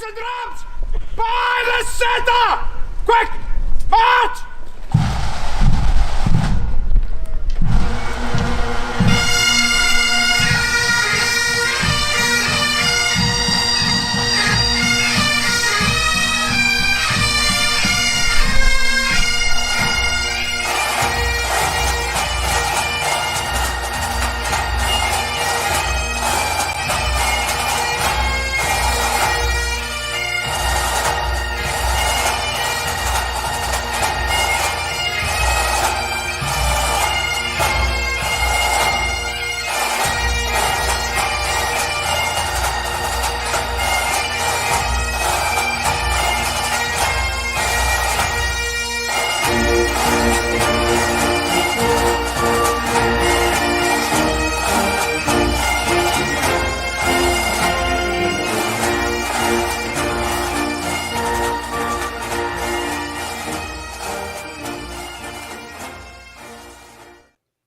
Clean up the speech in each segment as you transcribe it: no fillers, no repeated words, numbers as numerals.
the drums! By the center! Quick! March!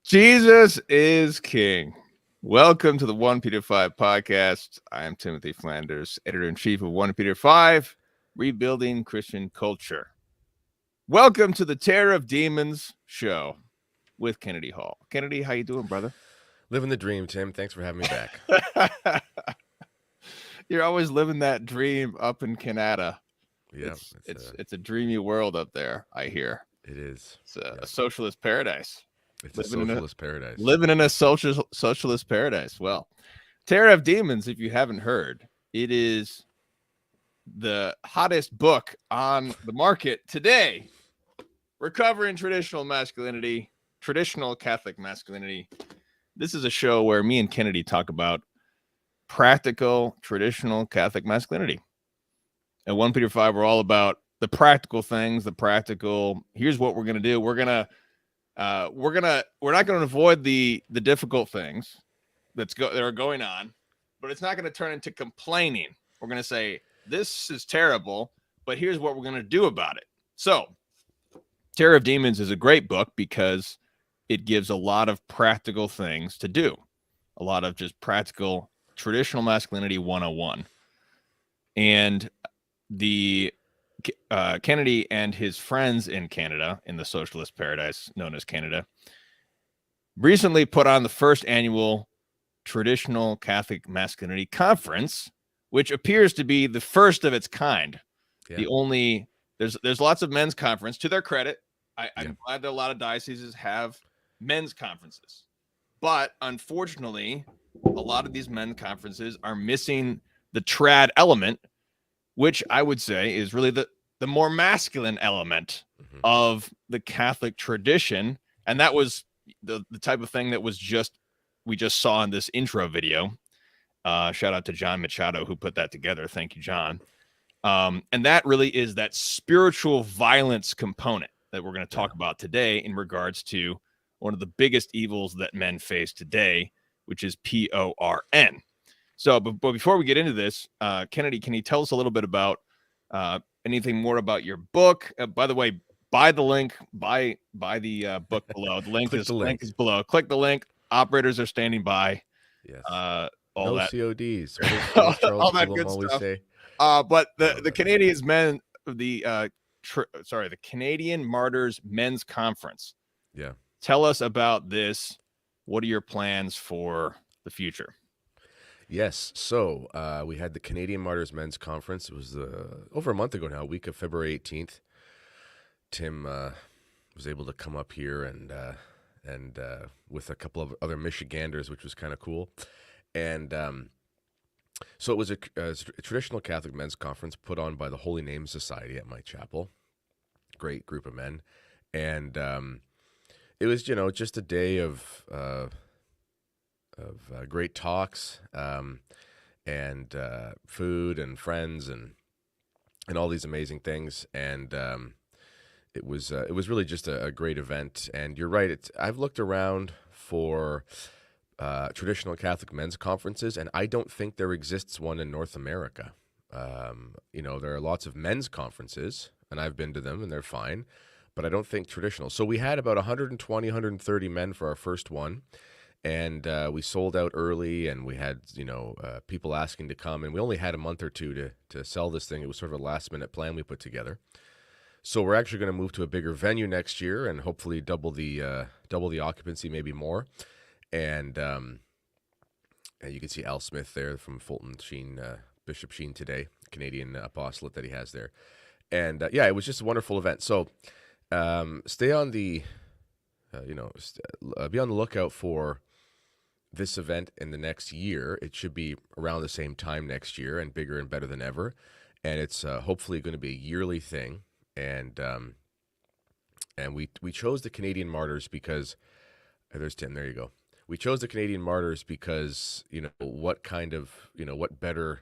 Jesus is King. Welcome to the 1 Peter 5 podcast. I am Timothy Flanders, editor-in-chief of 1 Peter 5, Rebuilding Christian Culture. Welcome to the Terror of Demons show with Kennedy Hall. Kennedy, how you doing, brother? Living the dream, Tim. Thanks for having me back. You're always living that dream up in Canada. Yeah, it's a dreamy world up there, I hear. It is. It's a socialist paradise. It's a socialist paradise. Living in a socialist paradise. Well, Terror of Demons, if you haven't heard, it is the hottest book on the market today. Recovering traditional masculinity, traditional Catholic masculinity. This is a show where me and Kennedy talk about practical, traditional Catholic masculinity. At 1 Peter 5, we're all about the practical things, here's what we're going to do. We're not going to avoid the difficult things that are going on, but it's not going to turn into complaining. We're going to say, this is terrible, but here's what we're going to do about it. So Terror of Demons is a great book because it gives a lot of practical things to do, a lot of just practical traditional masculinity 101. And the Kennedy and his friends in Canada, in the socialist paradise known as Canada, recently put on the first annual Traditional Catholic Conference, which appears to be the first of its kind. Yeah. There's lots of men's conference. To their credit, I'm glad that a lot of dioceses have men's conferences, but unfortunately, a lot of these men's conferences are missing the trad element, which I would say is really the more masculine element of the Catholic tradition. And that was the type of thing that we just saw in this intro video. Shout out to John Machado who put that together. Thank you, John. And that really is that spiritual violence component that we're going to talk about today in regards to one of the biggest evils that men face today, which is porn. So, but before we get into this, Kennedy, can you tell us a little bit about anything more about your book? By the way, buy the link, buy the book below. The link is below. Click the link. Operators are standing by. Yes. All no that CODs. all that good stuff. Say. But the Canadians men, the Canadian Martyrs Men's Conference. Yeah. Tell us about this. What are your plans for the future? Yes. So we had the Canadian Martyrs Men's Conference. It was over a month ago now, week of February 18th. Tim was able to come up here and with a couple of other Michiganders, which was kind of cool. And so it was a traditional Catholic men's conference put on by the Holy Name Society at my chapel. Great group of men. And it was, just a day of great talks and food and friends and all these amazing things. And it was really just a great event. And you're right. I've looked around for traditional Catholic men's conferences, and I don't think there exists one in North America. There are lots of men's conferences, and I've been to them, and they're fine, but I don't think traditional. So we had about 120, 130 men for our first one, And we sold out early, and we had people asking to come, and we only had a month or two to sell this thing. It was sort of a last minute plan we put together. So we're actually going to move to a bigger venue next year, and hopefully double the occupancy, maybe more. And you can see Al Smith there from Fulton Sheen, Bishop Sheen today, Canadian apostolate that he has there. And it was just a wonderful event. So stay on the be on the lookout for this event in the next year. It should be around the same time next year and bigger and better than ever. And it's hopefully going to be a yearly thing. And we chose the Canadian Martyrs because there's Tim. There you go. We chose the Canadian Martyrs because what better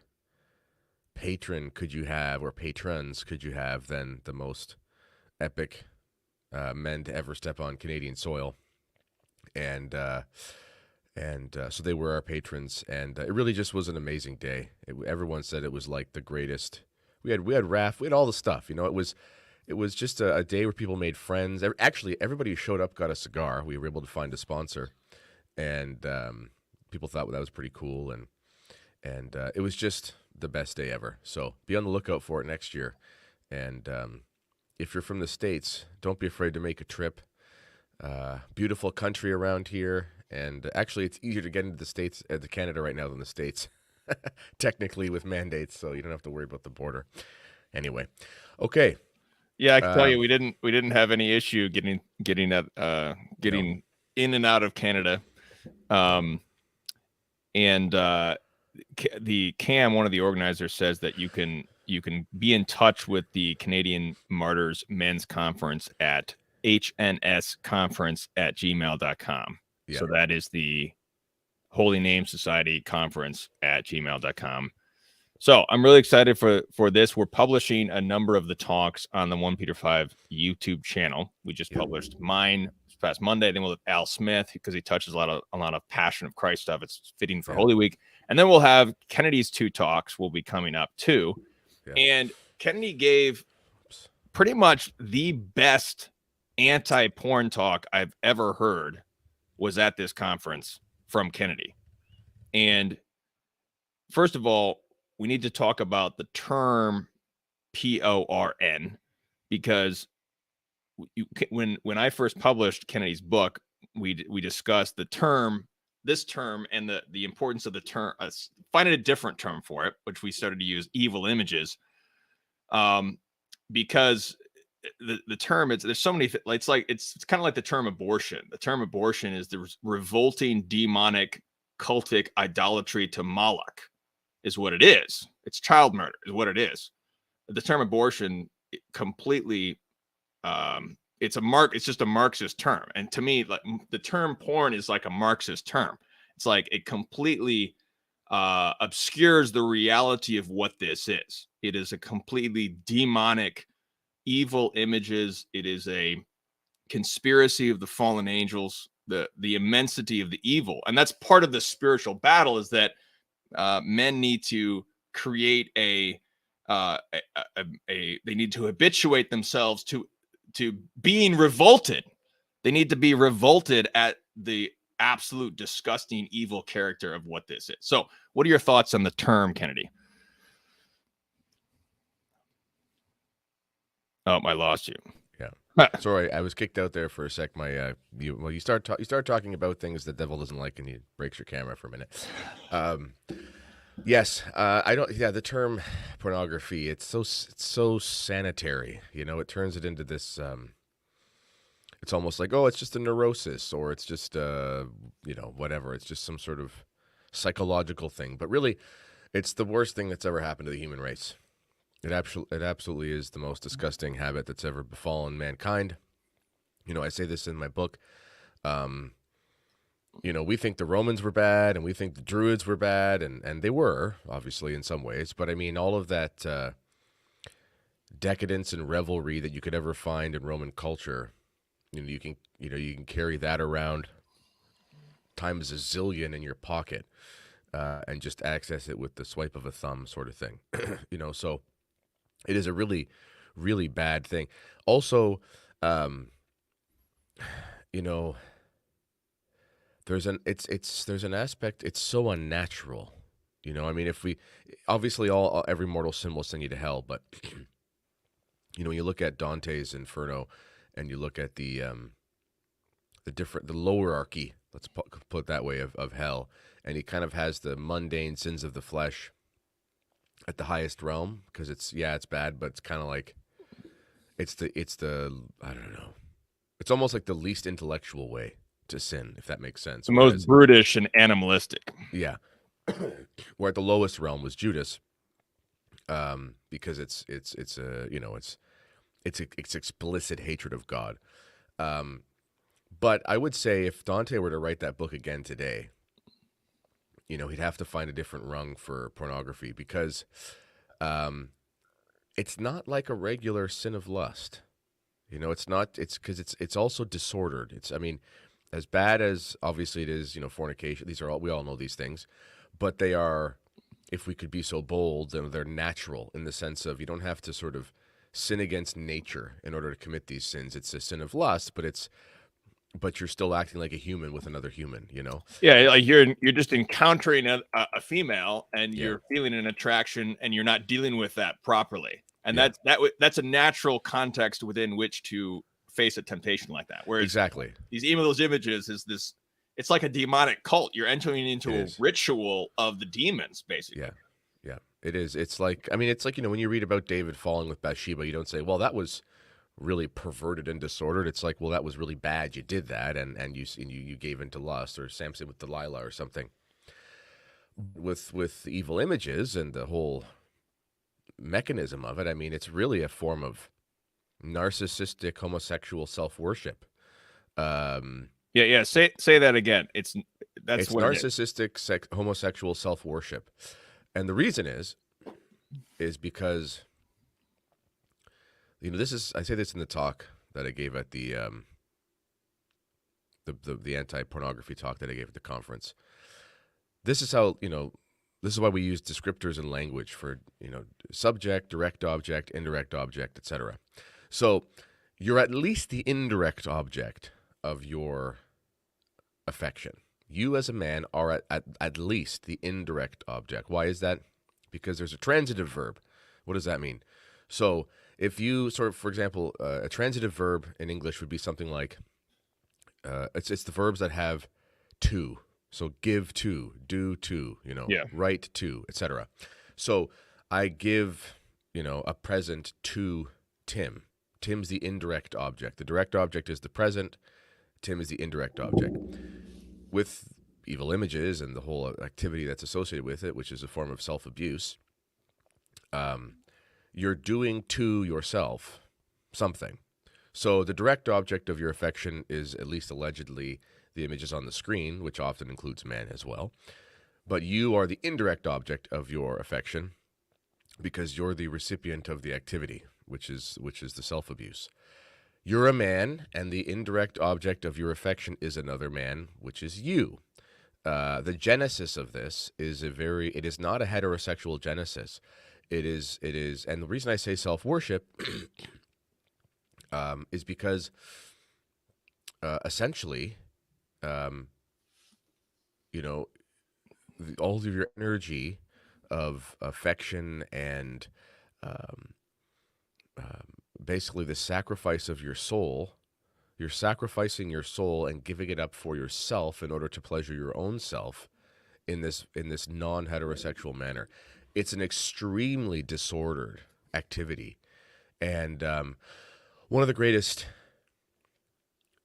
patron could you have, or patrons could you have, than the most epic men to ever step on Canadian soil. And so they were our patrons, and it really just was an amazing day. Everyone said it was like the greatest. We had RAF, we had all the stuff. It was just a day where people made friends. Actually, everybody who showed up got a cigar. We were able to find a sponsor, and people thought that was pretty cool. And it was just the best day ever. So be on the lookout for it next year. And if you're from the States, don't be afraid to make a trip. Beautiful country around here. And actually, it's easier to get into the States, to Canada right now than the States, technically, with mandates. So you don't have to worry about the border. Anyway, okay. Yeah, I can tell you, we didn't have any issue getting in and out of Canada. And the Cam, one of the organizers, says that you can be in touch with the Canadian Martyrs Men's Conference at hnsconference@gmail.com. Yeah. So that is the Holy Name Society Conference at gmail.com. So I'm really excited for this. We're publishing a number of the talks on the 1 Peter 5 YouTube channel. We just published mine this past Monday. Then we'll have Al Smith, because he touches a lot of Passion of Christ stuff. It's fitting for Holy Week. And then we'll have Kennedy's 2 talks will be coming up too. Yeah. And Kennedy gave pretty much the best anti-porn talk I've ever heard was at this conference from Kennedy. And first of all, we need to talk about the term PORN, because when I first published Kennedy's book, we discussed this term and the importance of the term, finding a different term for it, which we started to use evil images, because the term, there's so many, it's kind of like the term abortion. The term abortion is the revolting, demonic, cultic idolatry to Moloch, is what it is. It's child murder is what it is. The term abortion completely, it's just a Marxist term. And to me, like, the term porn is like a Marxist term. It's like it completely obscures the reality of what this is. It is a completely demonic, evil images. It is a conspiracy of the fallen angels, the immensity of the evil. And that's part of the spiritual battle, is that men need to create they need to habituate themselves to being revolted. They need to be revolted at the absolute disgusting evil character of what this is. So what are your thoughts on the term, Kennedy? Oh, I lost you. Yeah. Sorry, I was kicked out there for a sec. You start talking about things the devil doesn't like, and he breaks your camera for a minute. Yes, I don't. Yeah, the term pornography, it's so sanitary. It turns it into this. It's almost like, oh, it's just a neurosis, or it's just whatever. It's just some sort of psychological thing. But really, it's the worst thing that's ever happened to the human race. It absolutely is the most disgusting habit that's ever befallen mankind. I say this in my book. We think the Romans were bad, and we think the Druids were bad, and they were, obviously, in some ways. But I mean, all of that decadence and revelry that you could ever find in Roman culture, you can carry that around times a zillion in your pocket, and just access it with the swipe of a thumb, sort of thing. So it is a really, really bad thing. Also, there's an aspect, it's so unnatural. I mean, if we obviously every mortal sin will send you to hell, but when you look at Dante's Inferno and you look at the lowerarchy, let's put it that way, of hell, and he kind of has the mundane sins of the flesh at the highest realm, because it's bad, but it's kind of like it's the I don't know, it's almost like the least intellectual way to sin, if that makes sense. The most brutish and animalistic. Yeah. Where at the lowest realm was Judas, because it's explicit hatred of God. But I would say if Dante were to write that book again today, he'd have to find a different rung for pornography, because it's not like a regular sin of lust. It's not. It's because it's also disordered. I mean, as bad as obviously it is, fornication. We all know these things, but they are, if we could be so bold, they're natural in the sense of you don't have to sort of sin against nature in order to commit these sins. It's a sin of lust, but you're still acting like a human with another human, Yeah, like you're just encountering a female, and you're feeling an attraction, and you're not dealing with that properly. And that's a natural context within which to face a temptation like that. Whereas exactly, those images is this, it's like a demonic cult. You're entering into a ritual of the demons, basically. Yeah, it is. It's like, I mean, it's like, when you read about David falling with Bathsheba, you don't say, well, that was really perverted and disordered. It's like, well, that was really bad. You did that, and you gave into lust, or Samson with Delilah or something. With evil images and the whole mechanism of it, I mean, it's really a form of narcissistic homosexual self-worship. Say that again. It's narcissistic homosexual self-worship, and the reason is because I say this in the talk that I gave at the anti-pornography talk that I gave at the conference. This is how, this is why we use descriptors in language for, subject, direct object, indirect object, etc. So you're at least the indirect object of your affection. You as a man are at least the indirect object. Why is that? Because there's a transitive verb. What does that mean? So if you for example, a transitive verb in English would be something like, it's the verbs that have to. So give to, do to, write to, etc. So I give, a present to Tim. Tim's the indirect object. The direct object is the present. Tim is the indirect object. With evil images and the whole activity that's associated with it, which is a form of self-abuse, you're doing to yourself something. So the direct object of your affection is, at least allegedly, the images on the screen, which often includes men as well. But you are the indirect object of your affection because you're the recipient of the activity, which is the self-abuse. You're a man, and the indirect object of your affection is another man, which is you. The genesis of this is it is not a heterosexual genesis. It is, and the reason I say self-worship is because essentially, all of your energy of affection and basically the sacrifice of your soul, you're sacrificing your soul and giving it up for yourself in order to pleasure your own self in this non-heterosexual manner. It's an extremely disordered activity. And one of the greatest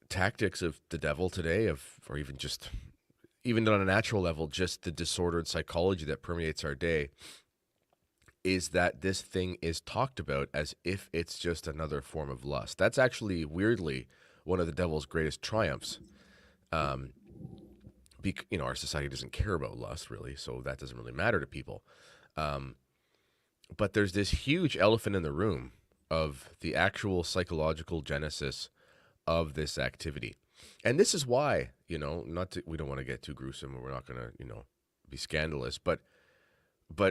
tactics of the devil today, or even on a natural level, just the disordered psychology that permeates our day, is that this thing is talked about as if it's just another form of lust. That's actually, weirdly, one of the devil's greatest triumphs. Our society doesn't care about lust, really, so that doesn't really matter to people. But there's this huge elephant in the room of the actual psychological genesis of this activity. And this is why, we don't want to get too gruesome, or we're not going to, be scandalous, but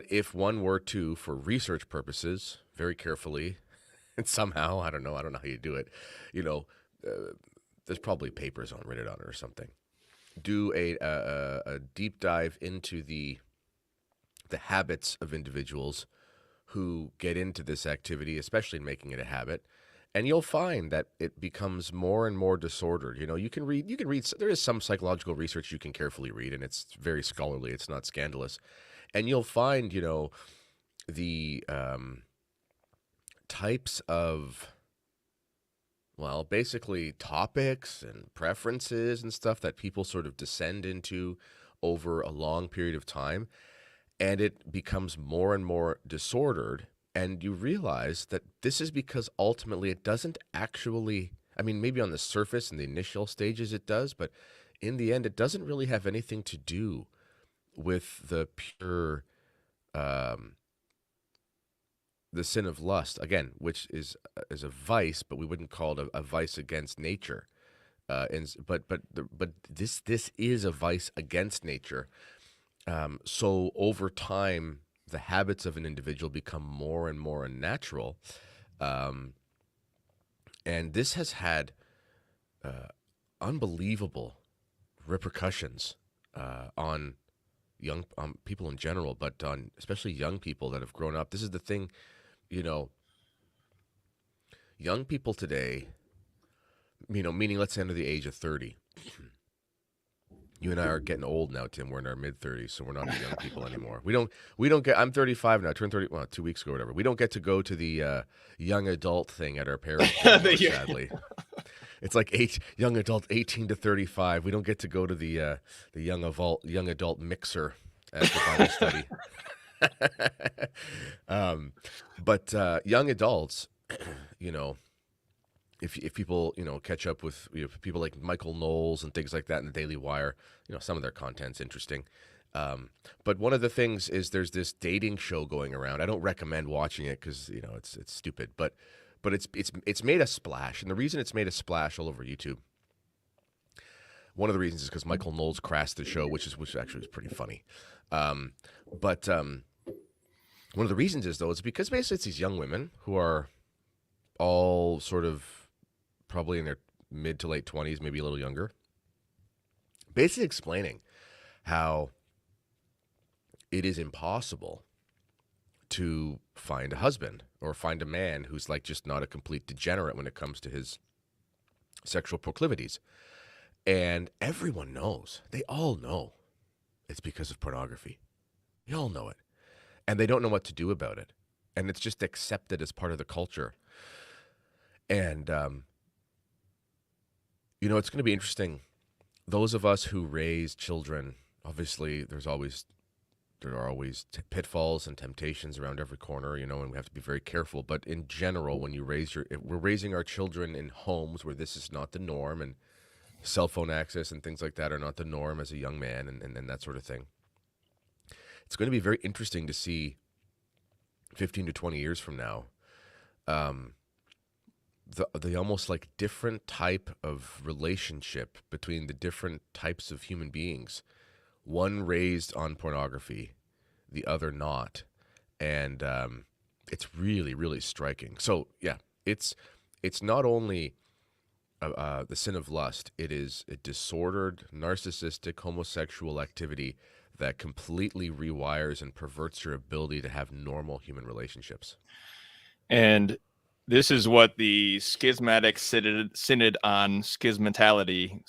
if one were to, for research purposes, very carefully, and somehow, I don't know how you do it, there's probably papers on Reddit on it or something. do a deep dive into the habits of individuals who get into this activity, especially in making it a habit, and you'll find that it becomes more and more disordered. You can read, there is some psychological research you can carefully read, and it's very scholarly, it's not scandalous. And you'll find, the types of, well, basically topics and preferences and stuff that people sort of descend into over a long period of time. And it becomes more and more disordered. And you realize that this is because ultimately it doesn't actually, I mean, maybe on the surface in the initial stages it does, but in the end, it doesn't really have anything to do with the pure, the sin of lust, again, which is a vice, but we wouldn't call it a vice against nature. But this is a vice against nature. So over time, the habits of an individual become more and more unnatural. And this has had unbelievable repercussions on young people in general, but on especially young people that have grown up. This is the thing, young people today, meaning let's say under the age of 30. You and I are getting old now, Tim. We're in our mid-30s, so we're not the young people anymore. We don't get. I'm 35 now. I turned 30, 2 weeks ago, or whatever. We don't get to go to the young adult thing at our parents' anymore, sadly. It's like young adult 18 to 35. We don't get to go to the young adult mixer at the Bible study. But young adults, if people, catch up with people like Michael Knowles and things like that in the Daily Wire, some of their content's interesting. But one of the things is there's this dating show going around. I don't recommend watching it because, it's stupid, but it's made a splash. And the reason it's made a splash all over YouTube, one of the reasons is because Michael Knowles crashed the show, which actually was pretty funny. But one of the reasons is, though, is because basically it's these young women who are all sort of probably in their mid to late 20s, maybe a little younger, basically explaining how it is impossible to find a husband or find a man who's like just not a complete degenerate when it comes to his sexual proclivities. And everyone knows, they all know it's because of pornography. They all know it. And they don't know what to do about it. And it's just accepted as part of the culture. And, it's going to be interesting. Those of us who raise children, obviously there are always pitfalls and temptations around every corner, and we have to be very careful. But in general, when we're raising our children in homes where this is not the norm, and cell phone access and things like that are not the norm as a young man, and that sort of thing. It's going to be very interesting to see 15 to 20 years from now, the almost like different type of relationship between the different types of human beings, one raised on pornography, the other not. And it's really, really striking. So yeah, it's not only the sin of lust, it is a disordered, narcissistic, homosexual activity that completely rewires and perverts your ability to have normal human relationships. And this is what the schismatic synod on synodality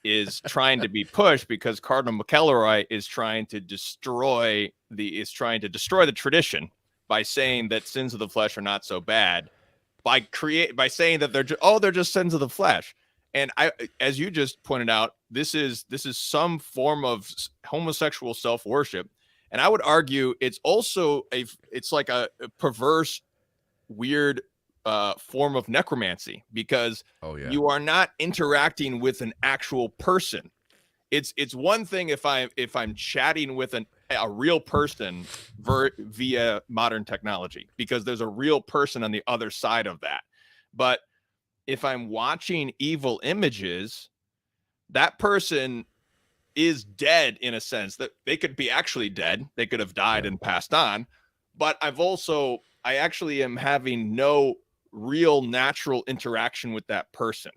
is trying to be pushed, because Cardinal McElroy is trying to destroy the tradition by saying that sins of the flesh are not so bad, by saying that they're just sins of the flesh. And as you just pointed out, this is some form of homosexual self-worship. And I would argue it's also it's like a perverse, weird form of necromancy, because you are not interacting with an actual person. It's one thing if I'm chatting with a real person via modern technology, because there's a real person on the other side of that. But if I'm watching evil images, that person is dead in a sense. That they could be actually dead. They could have died and passed on. But I actually am having no real natural interaction with that person.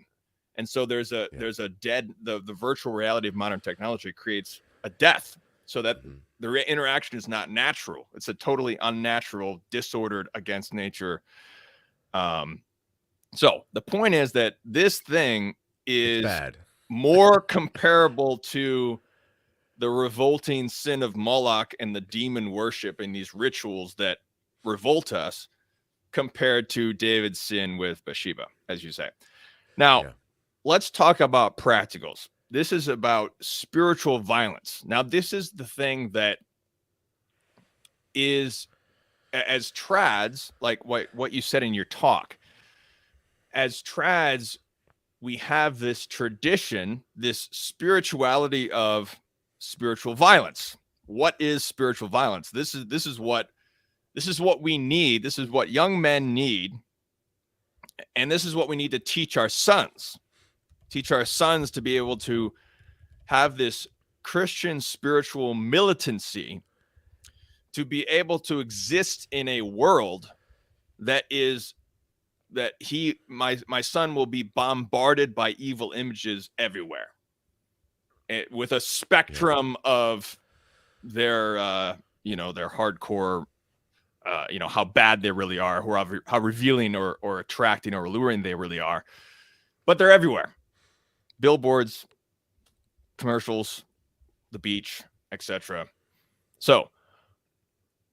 And so there's a Yeah. there's a dead the virtual reality of modern technology creates a death, so that the interaction is not natural. It's a totally unnatural, disordered, against nature. So the point is that this thing It's is bad. more comparable to the revolting sin of Moloch and the demon worship and these rituals that revolt us, compared to David's sin with Bathsheba, as you say. Now, Yeah. let's talk about practicals. This is about spiritual violence. Now, this is the thing that is, as trads, like what you said in your talk, as trads, we have this tradition, this spirituality of spiritual violence. What is spiritual violence? This is what we need. This is what young men need, and this is what we need to teach our sons. Teach our sons to be able to have this Christian spiritual militancy, to be able to exist in a world that is that my son will be bombarded by evil images everywhere, with a spectrum of their their hardcore, how bad they really are, or how revealing or attracting or alluring they really are, but they're everywhere. Billboards, commercials, the beach, etc. So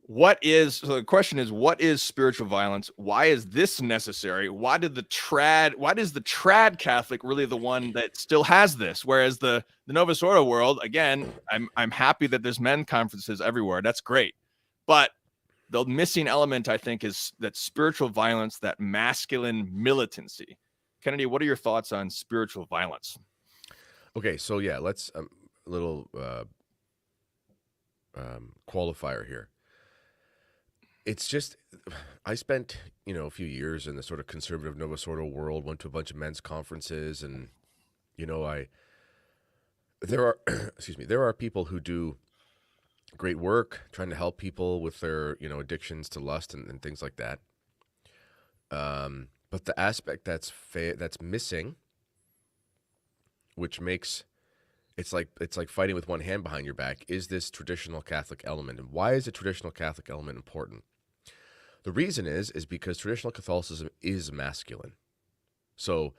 the question is, what is spiritual violence? Why is this necessary? Why is the trad Catholic really the one that still has this? Whereas the Novus Ordo world, again, I'm happy that there's men conferences everywhere. That's great. But the missing element, I think, is that spiritual violence, that masculine militancy. Kennedy, what are your thoughts on spiritual violence? Okay, so yeah, let's little qualifier here. It's just, I spent, a few years in the sort of conservative Novus Ordo world, went to a bunch of men's conferences, and, there are, excuse me, there are people who do great work trying to help people with their, addictions to lust and things like that. But the aspect that's missing, which makes it's like fighting with one hand behind your back, is this traditional Catholic element. And why is the traditional Catholic element important? The reason is because traditional Catholicism is masculine. So,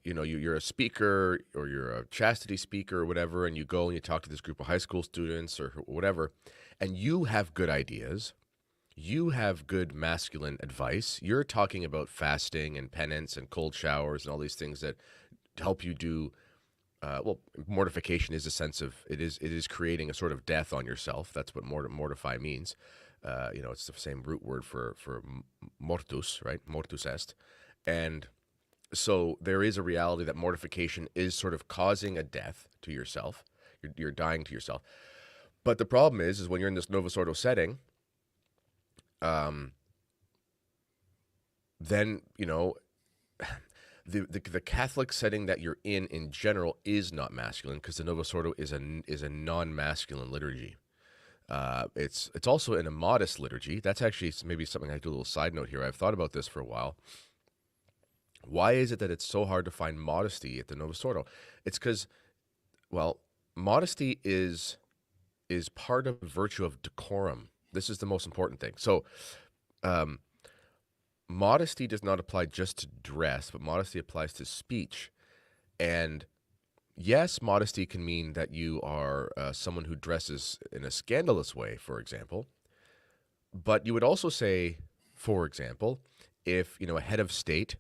you're a speaker, or you're a chastity speaker or whatever, and you go and you talk to this group of high school students or whatever, and you have good ideas. You have good masculine advice. You're talking about fasting and penance and cold showers and all these things that help you do. Mortification is a sense of it is creating a sort of death on yourself. That's what mortify means. It's the same root word for mortus, right? Mortus est. And so there is a reality that mortification is sort of causing a death to yourself. You're dying to yourself. But the problem is when you're in this Novus Ordo setting, then, the Catholic setting that you're in general is not masculine, because the Novus Ordo is a non-masculine liturgy. It's also in a modest liturgy. That's actually maybe something I do a little side note here. I've thought about this for a while. Why is it that it's so hard to find modesty at the Novus Ordo? It's because, modesty is part of the virtue of decorum. This is the most important thing. So, modesty does not apply just to dress, but modesty applies to speech. And yes, modesty can mean that you are someone who dresses in a scandalous way, for example. But you would also say, for example, if, a head of state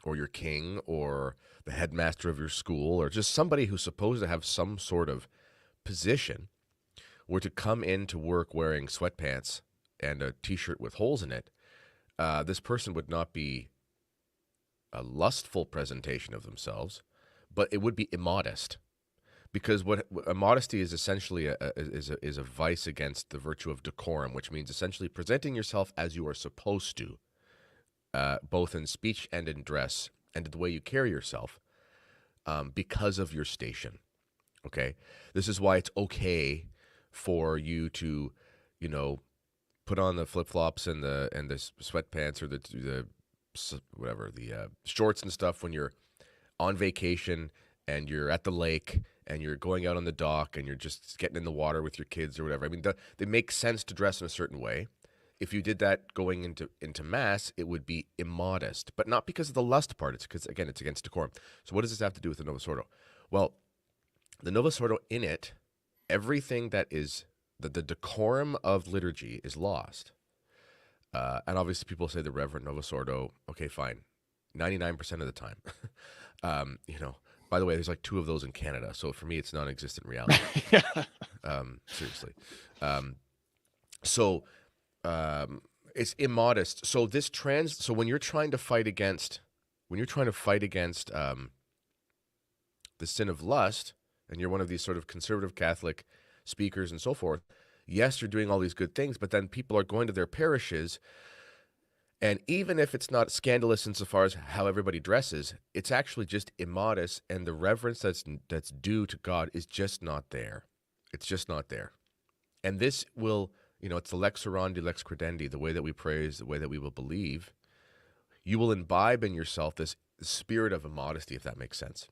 or your king or the headmaster of your school or just somebody who's supposed to have some sort of position were to come into work wearing sweatpants and a T-shirt with holes in it, this person would not be a lustful presentation of themselves, but it would be immodest, because what a modesty is essentially is a vice against the virtue of decorum, which means essentially presenting yourself as you are supposed to, both in speech and in dress and in the way you carry yourself, because of your station. Okay, this is why it's okay for you to, put on the flip-flops and the sweatpants or the shorts and stuff when you're on vacation and you're at the lake and you're going out on the dock and you're just getting in the water with your kids or whatever. I mean, they make sense to dress in a certain way. If you did that going into Mass, it would be immodest, but not because of the lust part. It's because, again, it's against decorum. So what does this have to do with the Novus Ordo? Well, the Novus Ordo, in it, everything that is the decorum of liturgy is lost. And obviously people say the Reverend Novus Ordo, okay, fine, 99% of the time. By the way, there's like 2 of those in Canada. So for me, it's non-existent reality. Seriously. It's immodest. So so when you're trying to fight against, the sin of lust, and you're one of these sort of conservative Catholic speakers and so forth, yes, you're doing all these good things, but then people are going to their parishes, and even if it's not scandalous insofar as how everybody dresses, it's actually just immodest, and the reverence that's due to God is just not there. It's just not there. And this will, it's the lex orandi, lex credendi, the way that we praise, the way that we will believe. You will imbibe in yourself this spirit of immodesty, if that makes sense.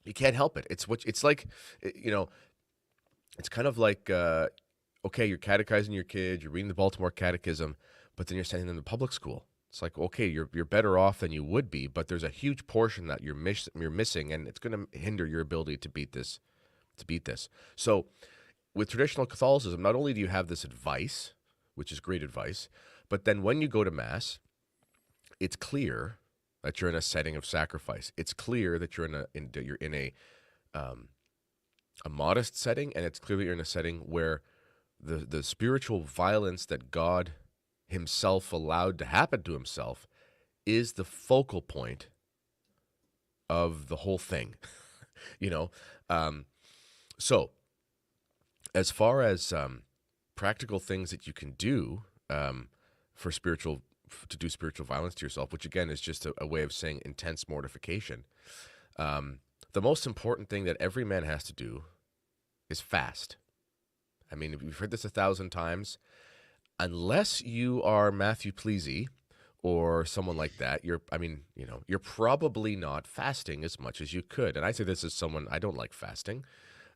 You can't help it. It's like, it's kind of like, okay, you're catechizing your kid, you're reading the Baltimore Catechism, but then you're sending them to public school. It's like, okay, you're better off than you would be, but there's a huge portion that you're missing, and it's going to hinder your ability to beat this. So with traditional Catholicism, not only do you have this advice, which is great advice, but then when you go to Mass, it's clear that you're in a setting of sacrifice. It's clear that you're in a modest setting, and it's clear that you're in a setting where the spiritual violence that God himself allowed to happen to himself is the focal point of the whole thing. So as far as practical things that you can do to do spiritual violence to yourself, which again is just a way of saying intense mortification, the most important thing that every man has to do is fast. I mean, if you've heard this 1,000 times, unless you are Matthew Pleasy or someone like that, you're probably not fasting as much as you could. And I say this as someone, I don't like fasting.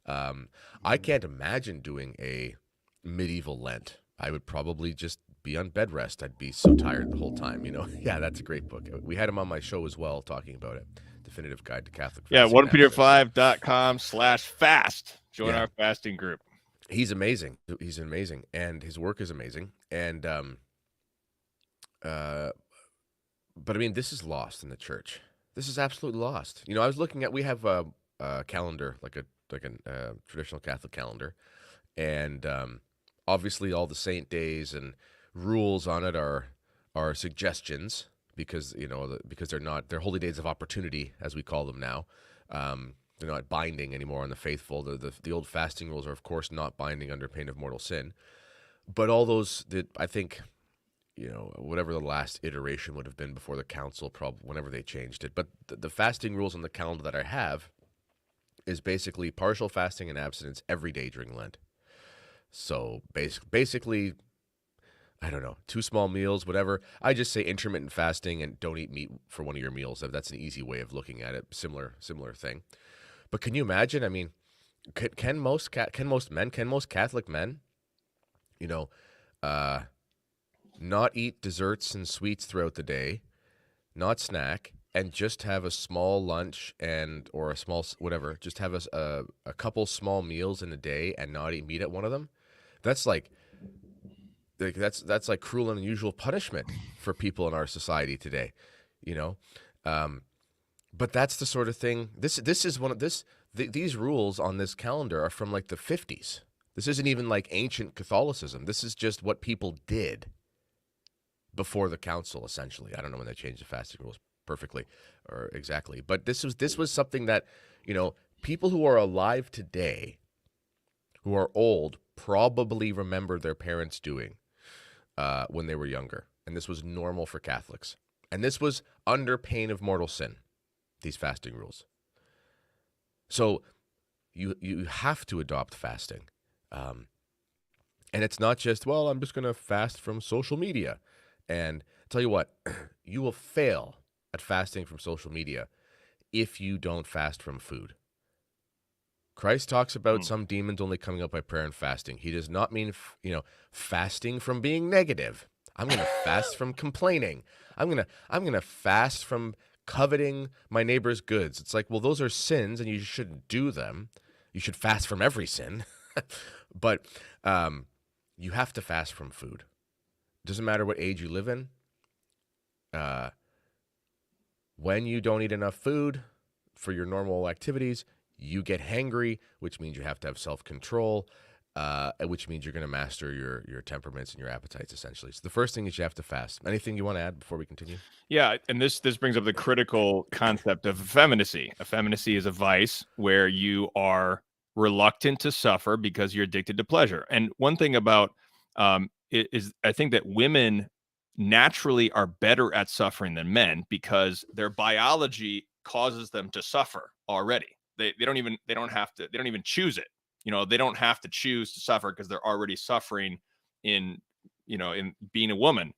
I can't imagine doing a medieval Lent. I would probably just be on bed rest. I'd be so tired the whole time, Yeah, that's a great book. We had him on my show as well, talking about it. Definitive Guide to Catholic Fasting. 1peter5.com/fast. Join our fasting group. He's amazing. And his work is amazing. And, but I mean, this is lost in the church. This is absolutely lost. I was looking at, we have a calendar, like a traditional Catholic calendar. And, obviously all the saint days and rules on it are suggestions because, because they're holy days of opportunity, as we call them now. They're not binding anymore on the faithful. The old fasting rules are, of course, not binding under pain of mortal sin. But all those that I think, whatever the last iteration would have been before the council, whenever they changed it. But the fasting rules on the calendar that I have is basically partial fasting and abstinence every day during Lent. So basically, I don't know, 2 small meals, whatever. I just say intermittent fasting and don't eat meat for one of your meals. That's an easy way of looking at it. Similar thing. But can you imagine? I mean, can most Catholic men, not eat desserts and sweets throughout the day, not snack, and just have a small lunch or a small whatever, just have a couple small meals in a day and not eat meat at one of them? That's like cruel and unusual punishment for people in our society today, But that's the sort of thing. This is these rules on this calendar are from like the 50s. This isn't even like ancient Catholicism. This is just what people did before the council, essentially. I don't know when they changed the fasting rules perfectly or exactly, but this was something that, people who are alive today, who are old, probably remember their parents doing when they were younger. And this was normal for Catholics. And this was under pain of mortal sin, these fasting rules. So you have to adopt fasting. And it's not just, well, I'm just going to fast from social media. And I'll tell you what, you will fail at fasting from social media if you don't fast from food. Christ talks about some demons only coming out by prayer and fasting. He does not mean, fasting from being negative. I'm going to fast from complaining. I'm going to fast from coveting my neighbor's goods. It's like, well, those are sins and you shouldn't do them. You should fast from every sin. But you have to fast from food. It doesn't matter what age you live in. When you don't eat enough food for your normal activities, you get hangry, which means you have to have self-control, which means you're going to master your temperaments and your appetites, essentially. So the first thing is you have to fast. Anything you want to add before we continue? Yeah, and this brings up the critical concept of effeminacy. Effeminacy is a vice where you are reluctant to suffer because you're addicted to pleasure. And one thing about it is I think that women naturally are better at suffering than men because their biology causes them to suffer already. They don't even choose it. They don't have to choose to suffer because they're already suffering in being a woman.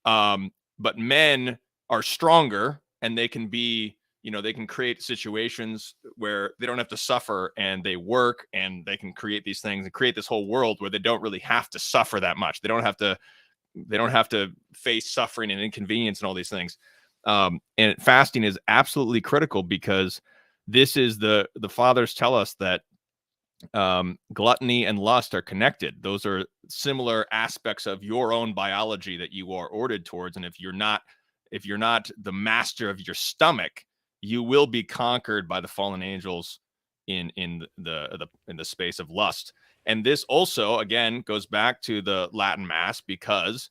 But men are stronger and they can be, they can create situations where they don't have to suffer and they work and they can create these things and create this whole world where they don't really have to suffer that much. They don't have to face suffering and inconvenience and all these things. And fasting is absolutely critical because this is the fathers tell us that gluttony and lust are connected. Those are similar aspects of your own biology that you are ordered towards. And if you're not the master of your stomach, you will be conquered by the fallen angels in the space of lust. And this also, again, goes back to the Latin Mass because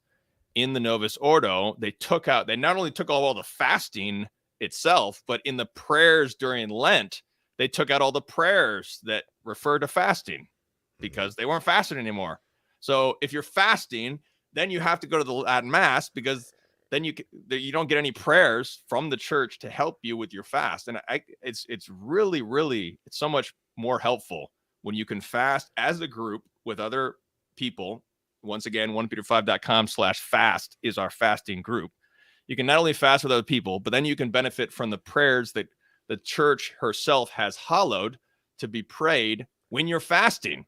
in the Novus Ordo, they not only took all the fasting itself, but in the prayers during Lent, they took out all the prayers that refer to fasting because they weren't fasting anymore. So if you're fasting, then you have to go to the Latin Mass because then you don't get any prayers from the church to help you with your fast. And it's really, really, it's so much more helpful when you can fast as a group with other people. Once again, 1peter5.com/fast is our fasting group. You can not only fast with other people, but then you can benefit from the prayers that the church herself has hallowed to be prayed when you're fasting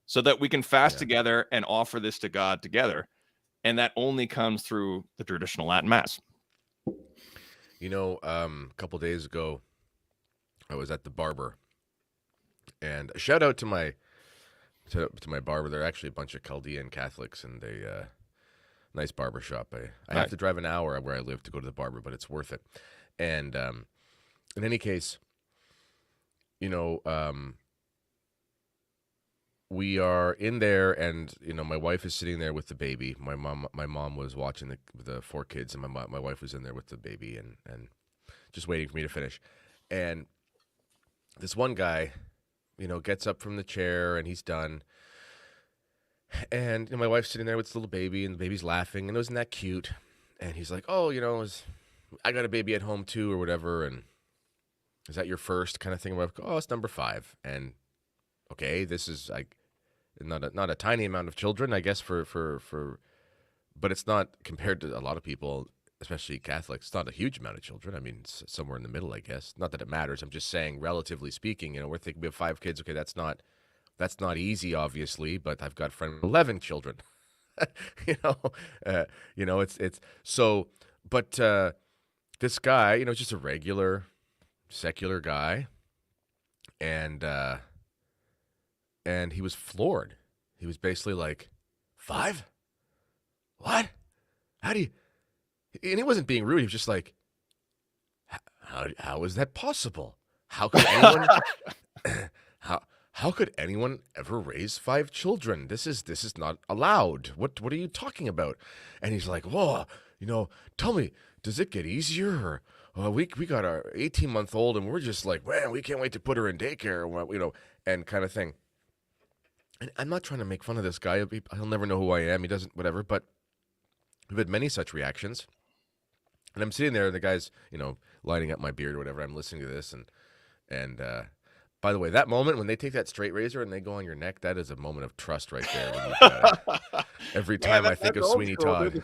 so that we can fast together and offer this to God together. And that only comes through the traditional Latin Mass. A couple days ago, I was at the barber, and a shout out to my barber. They're actually a bunch of Chaldean Catholics, and they nice barber shop. I have to drive an hour where I live to go to the barber, but it's worth it. And in any case, we are in there, and my wife is sitting there with the baby. My mom was watching the 4 kids, and my wife was in there with the baby and just waiting for me to finish. And this one guy, gets up from the chair and he's done. And my wife's sitting there with this little baby, and the baby's laughing, and isn't that cute? And he's like, "Oh, I got a baby at home too, or whatever." And is that your first kind of thing? Where it's number 5, and okay, this is like not a tiny amount of children, I guess, but it's not compared to a lot of people, especially Catholics. It's not a huge amount of children. I mean, it's somewhere in the middle, I guess. Not that it matters. I'm just saying, relatively speaking, we're thinking we have 5 kids. Okay, that's not easy, obviously, but I've got a friend with 11 children. It's so, but this guy, just a regular secular guy, and he was floored. He was basically like, 5? What? How do you? And he wasn't being rude. He was just like, how is that possible? How could anyone? How could anyone ever raise 5 children? This is not allowed. What are you talking about? And he's like, whoa, tell me, does it get easier? Or, we got our 18-month-old and we're just like, man, we can't wait to put her in daycare, and kind of thing. And I'm not trying to make fun of this guy. He'll never know who I am. He doesn't, whatever. But we've had many such reactions. And I'm sitting there, and the guy's, lining up my beard or whatever. I'm listening to this, and by the way, that moment when they take that straight razor and they go on your neck, that is a moment of trust right there. Every time I think that's of old Sweeney school, Todd,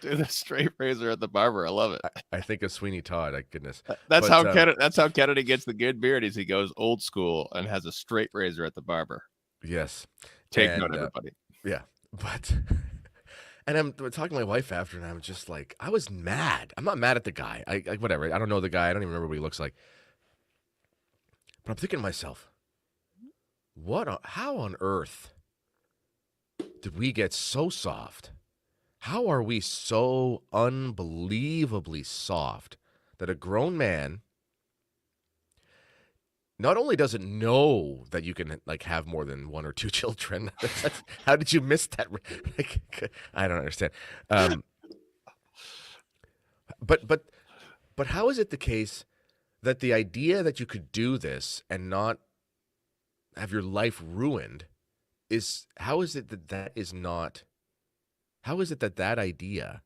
do the straight razor at the barber. I love it. I think of Sweeney Todd. My goodness. That's But, how Kennedy gets the good beard. Is he goes old school and has a straight razor at the barber. Yes. Take note, And, everybody. yeah. But, and I'm talking to my wife after, and I'm just like, I was mad. I'm not mad at the guy. I whatever. I don't know the guy. I don't even remember what he looks like. But I'm thinking to myself, how on earth did we get so soft? How are we so unbelievably soft that a grown man not only doesn't know that you can like have more than one or two children? How did you miss that? I don't understand. But how is it the case that the idea that you could do this and not have your life ruined is, how is it that idea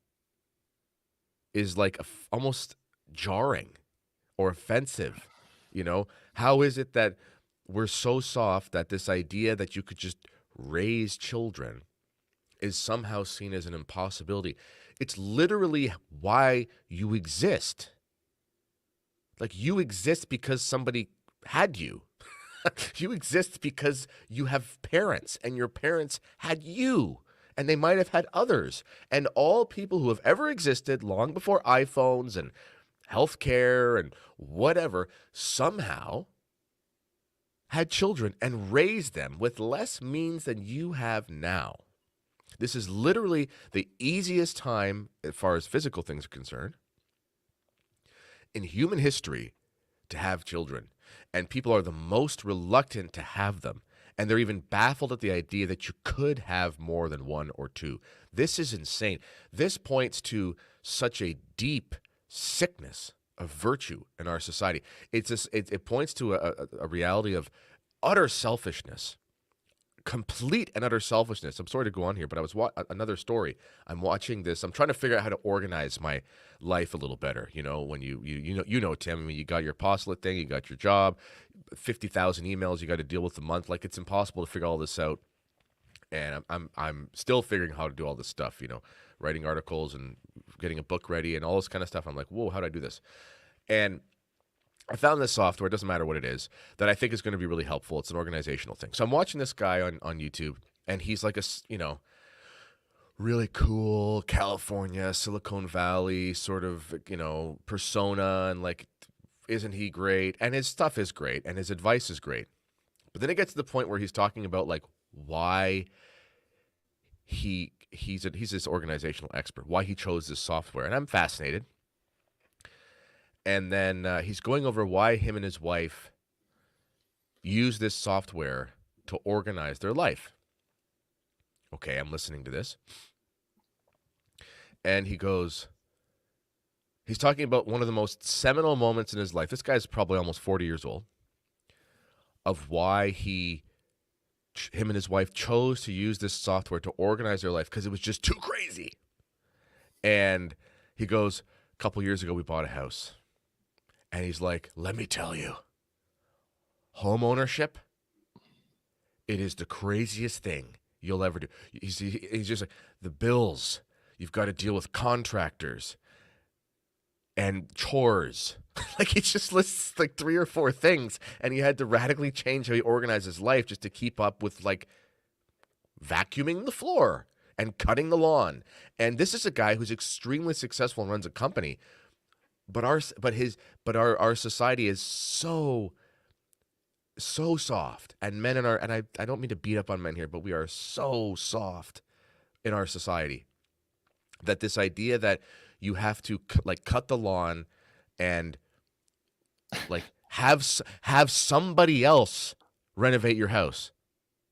is like almost jarring or offensive? You know, how is it that we're so soft that this idea that you could just raise children is somehow seen as an impossibility? It's literally why you exist. Like, you exist because somebody had you. You exist because you have parents, and your parents had you, and they might have had others. And all people who have ever existed long before iPhones and healthcare and whatever somehow had children and raised them with less means than you have now. This is literally the easiest time, as far as physical things are concerned, in human history to have children. And people are the most reluctant to have them. And they're even baffled at the idea that you could have more than one or two. This is insane. This points to such a deep sickness of virtue in our society. It points to a reality of utter selfishness. Complete and utter selfishness. I'm sorry to go on here, but I was another story. I'm watching this. I'm trying to figure out how to organize my life a little better. You know, when you know, Tim. I mean, you got your apostolate thing, you got your job, 50,000 emails you got to deal with a month. Like, it's impossible to figure all this out. And I'm still figuring how to do all this stuff. You know, writing articles and getting a book ready and all this kind of stuff. I'm like, whoa, how do I do this? And I found this software, it doesn't matter what it is, that I think is going to be really helpful. It's an organizational thing. So I'm watching this guy on YouTube, and he's like really cool California, Silicon Valley sort of, persona, and like, isn't he great? And his stuff is great, and his advice is great. But then it gets to the point where he's talking about like why he's this organizational expert, why he chose this software, and I'm fascinated. And then he's going over why him and his wife use this software to organize their life. Okay, I'm listening to this. And he's talking about one of the most seminal moments in his life. This guy's probably almost 40 years old. Of why him and his wife chose to use this software to organize their life, because it was just too crazy. And he goes, a couple years ago, we bought a house. And he's like, let me tell you, home ownership, it is the craziest thing you'll ever do. He's just like, the bills, you've got to deal with contractors and chores. Like, he just lists like 3 or 4 things, and he had to radically change how he organized his life just to keep up with like vacuuming the floor and cutting the lawn. And this is a guy who's extremely successful and runs a company. But our society is so soft, and men and I don't mean to beat up on men here, but we are so soft in our society that this idea that you have to like cut the lawn and like have somebody else renovate your house.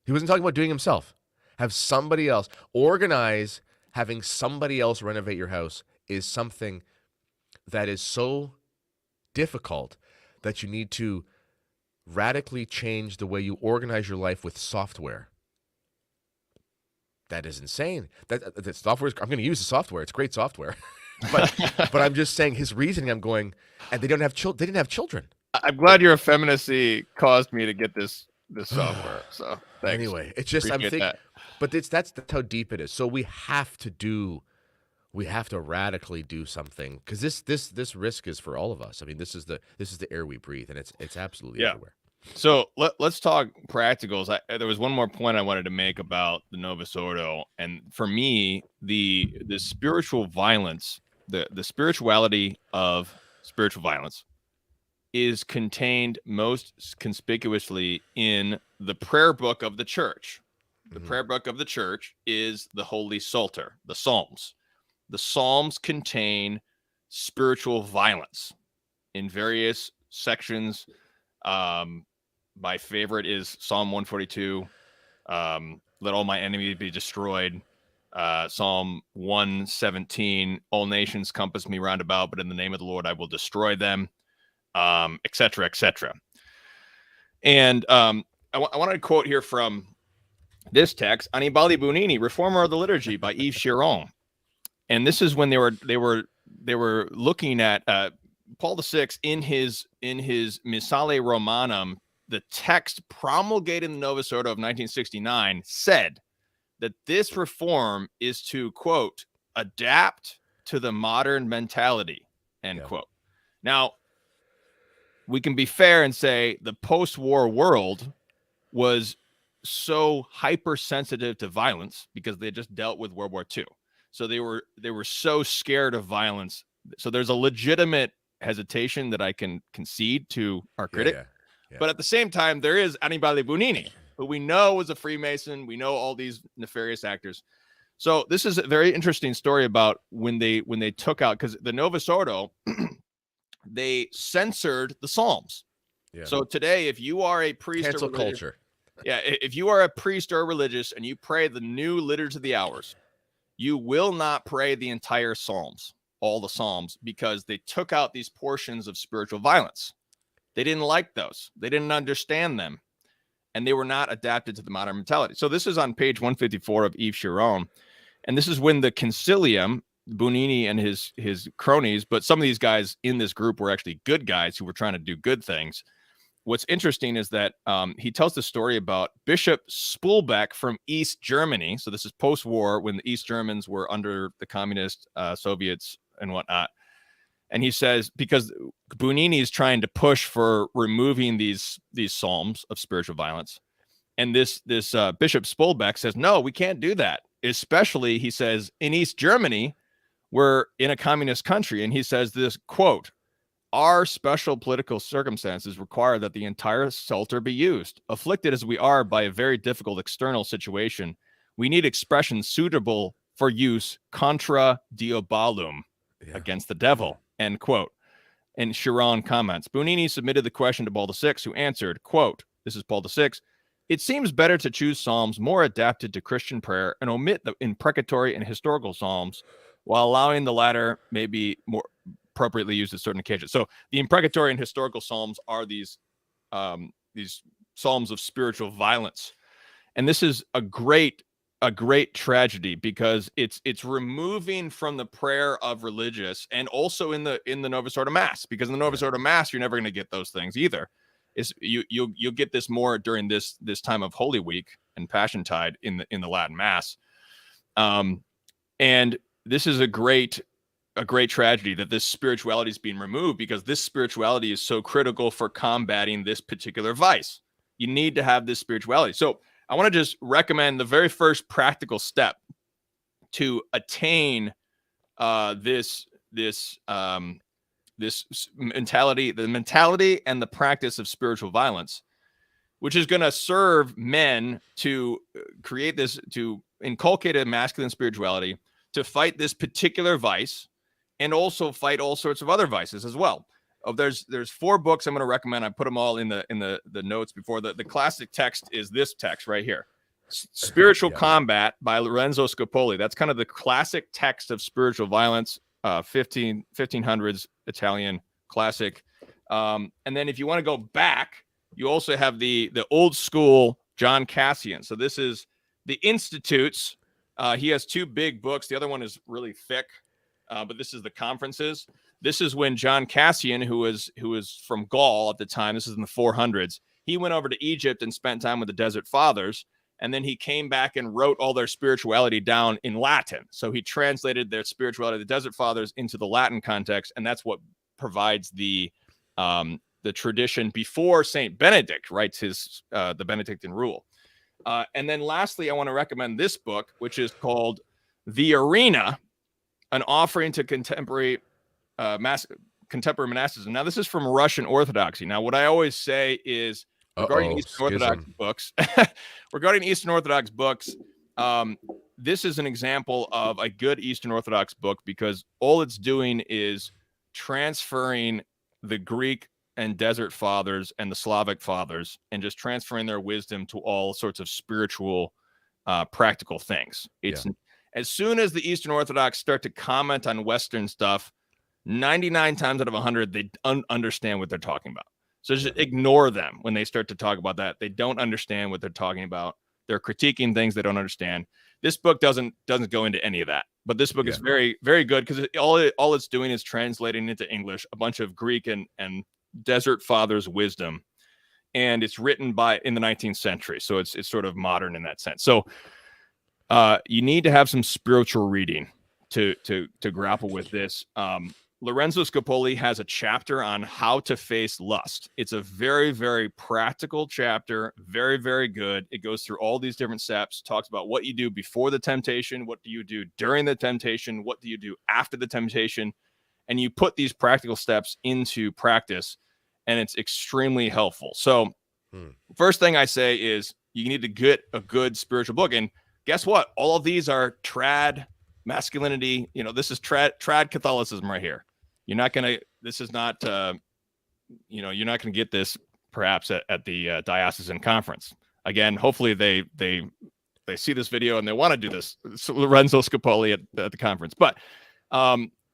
He wasn't talking about doing it himself. Have somebody else organize. Having somebody else renovate your house is something that is so difficult that you need to radically change the way you organize your life with software. That is insane. That software, I'm going to use the software. It's great software. but I'm just saying his reasoning, I'm going, and they didn't have children. I'm glad your effeminacy caused me to get this software. So thanks. Anyway, it's just, But that's how deep it is. So we have to radically do something, because this risk is for all of us. I mean, this is the air we breathe, and it's absolutely Yeah. everywhere. So let's talk practicals. There was one more point I wanted to make about the Novus Ordo, and for me, the spiritual violence, the spirituality of spiritual violence, is contained most conspicuously in the prayer book of the church. The prayer book of the church is the Holy Psalter, the Psalms. The Psalms contain spiritual violence in various sections. My favorite is Psalm 142. Let all my enemies be destroyed. Psalm 117. All nations compass me round about, but in the name of the Lord I will destroy them. Et cetera, et cetera. And I wanted to quote here from this text, Annibale Buonini, Reformer of the Liturgy by Yves Chiron. And this is when they were looking at Paul VI in his Missale Romanum. The text promulgated in the Novus Ordo of 1969 said that this reform is to, quote, adapt to the modern mentality, end quote. Now, we can be fair and say the post-war world was so hypersensitive to violence because they just dealt with World War II. So they were so scared of violence. So there's a legitimate hesitation that I can concede to our critic. Yeah. But at the same time, there is Annibale Buonini, who we know was a Freemason. We know all these nefarious actors. So this is a very interesting story about when they took out, because the Novus Ordo, they censored the Psalms. Yeah. So today, if you are a priest cancel or religious, culture. Yeah, if you are a priest or religious and you pray the new Liturgy of the Hours, you will not pray the entire Psalms, all the Psalms, because they took out these portions of spiritual violence. They didn't like those. They didn't understand them. And they were not adapted to the modern mentality. So this is on page 154 of Yves Chiron. And this is when the Concilium, Buonini and his cronies, but some of these guys in this group were actually good guys who were trying to do good things. What's interesting is that he tells the story about Bishop Spoelbeck from East Germany. So this is post-war when the East Germans were under the communist Soviets and whatnot. And he says, because Buonini is trying to push for removing these psalms of spiritual violence. And this Bishop Spoelbeck says, no, we can't do that. Especially, he says, in East Germany, we're in a communist country. And he says this, quote, our special political circumstances require that the entire Psalter be used. Afflicted as we are by a very difficult external situation, we need expressions suitable for use contra diabolum, against the devil, end quote. And Chiron comments, Buonini submitted the question to Paul VI, who answered, quote, this is Paul VI, it seems better to choose psalms more adapted to Christian prayer and omit the imprecatory and historical psalms, while allowing the latter may be more appropriately used at certain occasions. So the imprecatory and historical psalms are these psalms of spiritual violence. And this is a great tragedy because it's removing from the prayer of religious, and also in the Novus Ordo Mass, because in the Novus Ordo Mass you're never going to get those things either. You'll get this more during this time of Holy Week and Passiontide in the Latin Mass, and this is a great tragedy that this spirituality is being removed, because this spirituality is so critical for combating this particular vice. You need to have this spirituality. So I want to just recommend the very first practical step to attain this mentality, the mentality and the practice of spiritual violence, which is going to serve men to create this, to inculcate a masculine spirituality, to fight this particular vice, and also fight all sorts of other vices as well. There's 4 books I'm going to recommend. I put them all in the notes before. The classic text is this text right here, Spiritual Combat by Lorenzo Scopoli. That's kind of the classic text of spiritual violence, 1500s Italian classic. And then if you want to go back, you also have the old school John Cassian. So this is the Institutes. He has 2 big books. The other one is really thick, but this is the Conferences. This is when John Cassian, who was from Gaul at the time, this is in the 400s, he went over to Egypt and spent time with the Desert Fathers. And then he came back and wrote all their spirituality down in Latin. So he translated their spirituality, the Desert Fathers, into the Latin context. And that's what provides the tradition before St. Benedict writes his the Benedictine rule. And then lastly, I want to recommend this book, which is called The Arena, an offering to contemporary monasticism. Now, this is from Russian Orthodoxy. Now, what I always say is regarding Eastern Orthodox books, this is an example of a good Eastern Orthodox book because all it's doing is transferring the Greek and Desert Fathers and the Slavic Fathers and just transferring their wisdom to all sorts of spiritual, practical things. As soon as the Eastern Orthodox start to comment on Western stuff, 99 times out of 100, they understand what they're talking about. So just ignore them when they start to talk about that. They don't understand what they're talking about. They're critiquing things they don't understand. This book doesn't go into any of that. But this book is very, very good because all it's doing is translating into English a bunch of Greek and Desert Fathers' wisdom, and it's written in the 19th century, so it's sort of modern in that sense. So you need to have some spiritual reading to grapple with this. Lorenzo Scopoli has a chapter on how to face lust. It's a very, very practical chapter, very, very good. It goes through all these different steps, talks about what you do before the temptation, what do you do during the temptation, what do you do after the temptation, and you put these practical steps into practice, and it's extremely helpful. So first thing I say is you need to get a good spiritual book. And guess what? All of these are trad masculinity. This is trad Catholicism right here. You're not going to, this is not, you're not going to get this perhaps at the diocesan conference. Again, hopefully they see this video and they want to do this. So Lorenzo Scopoli at the conference. But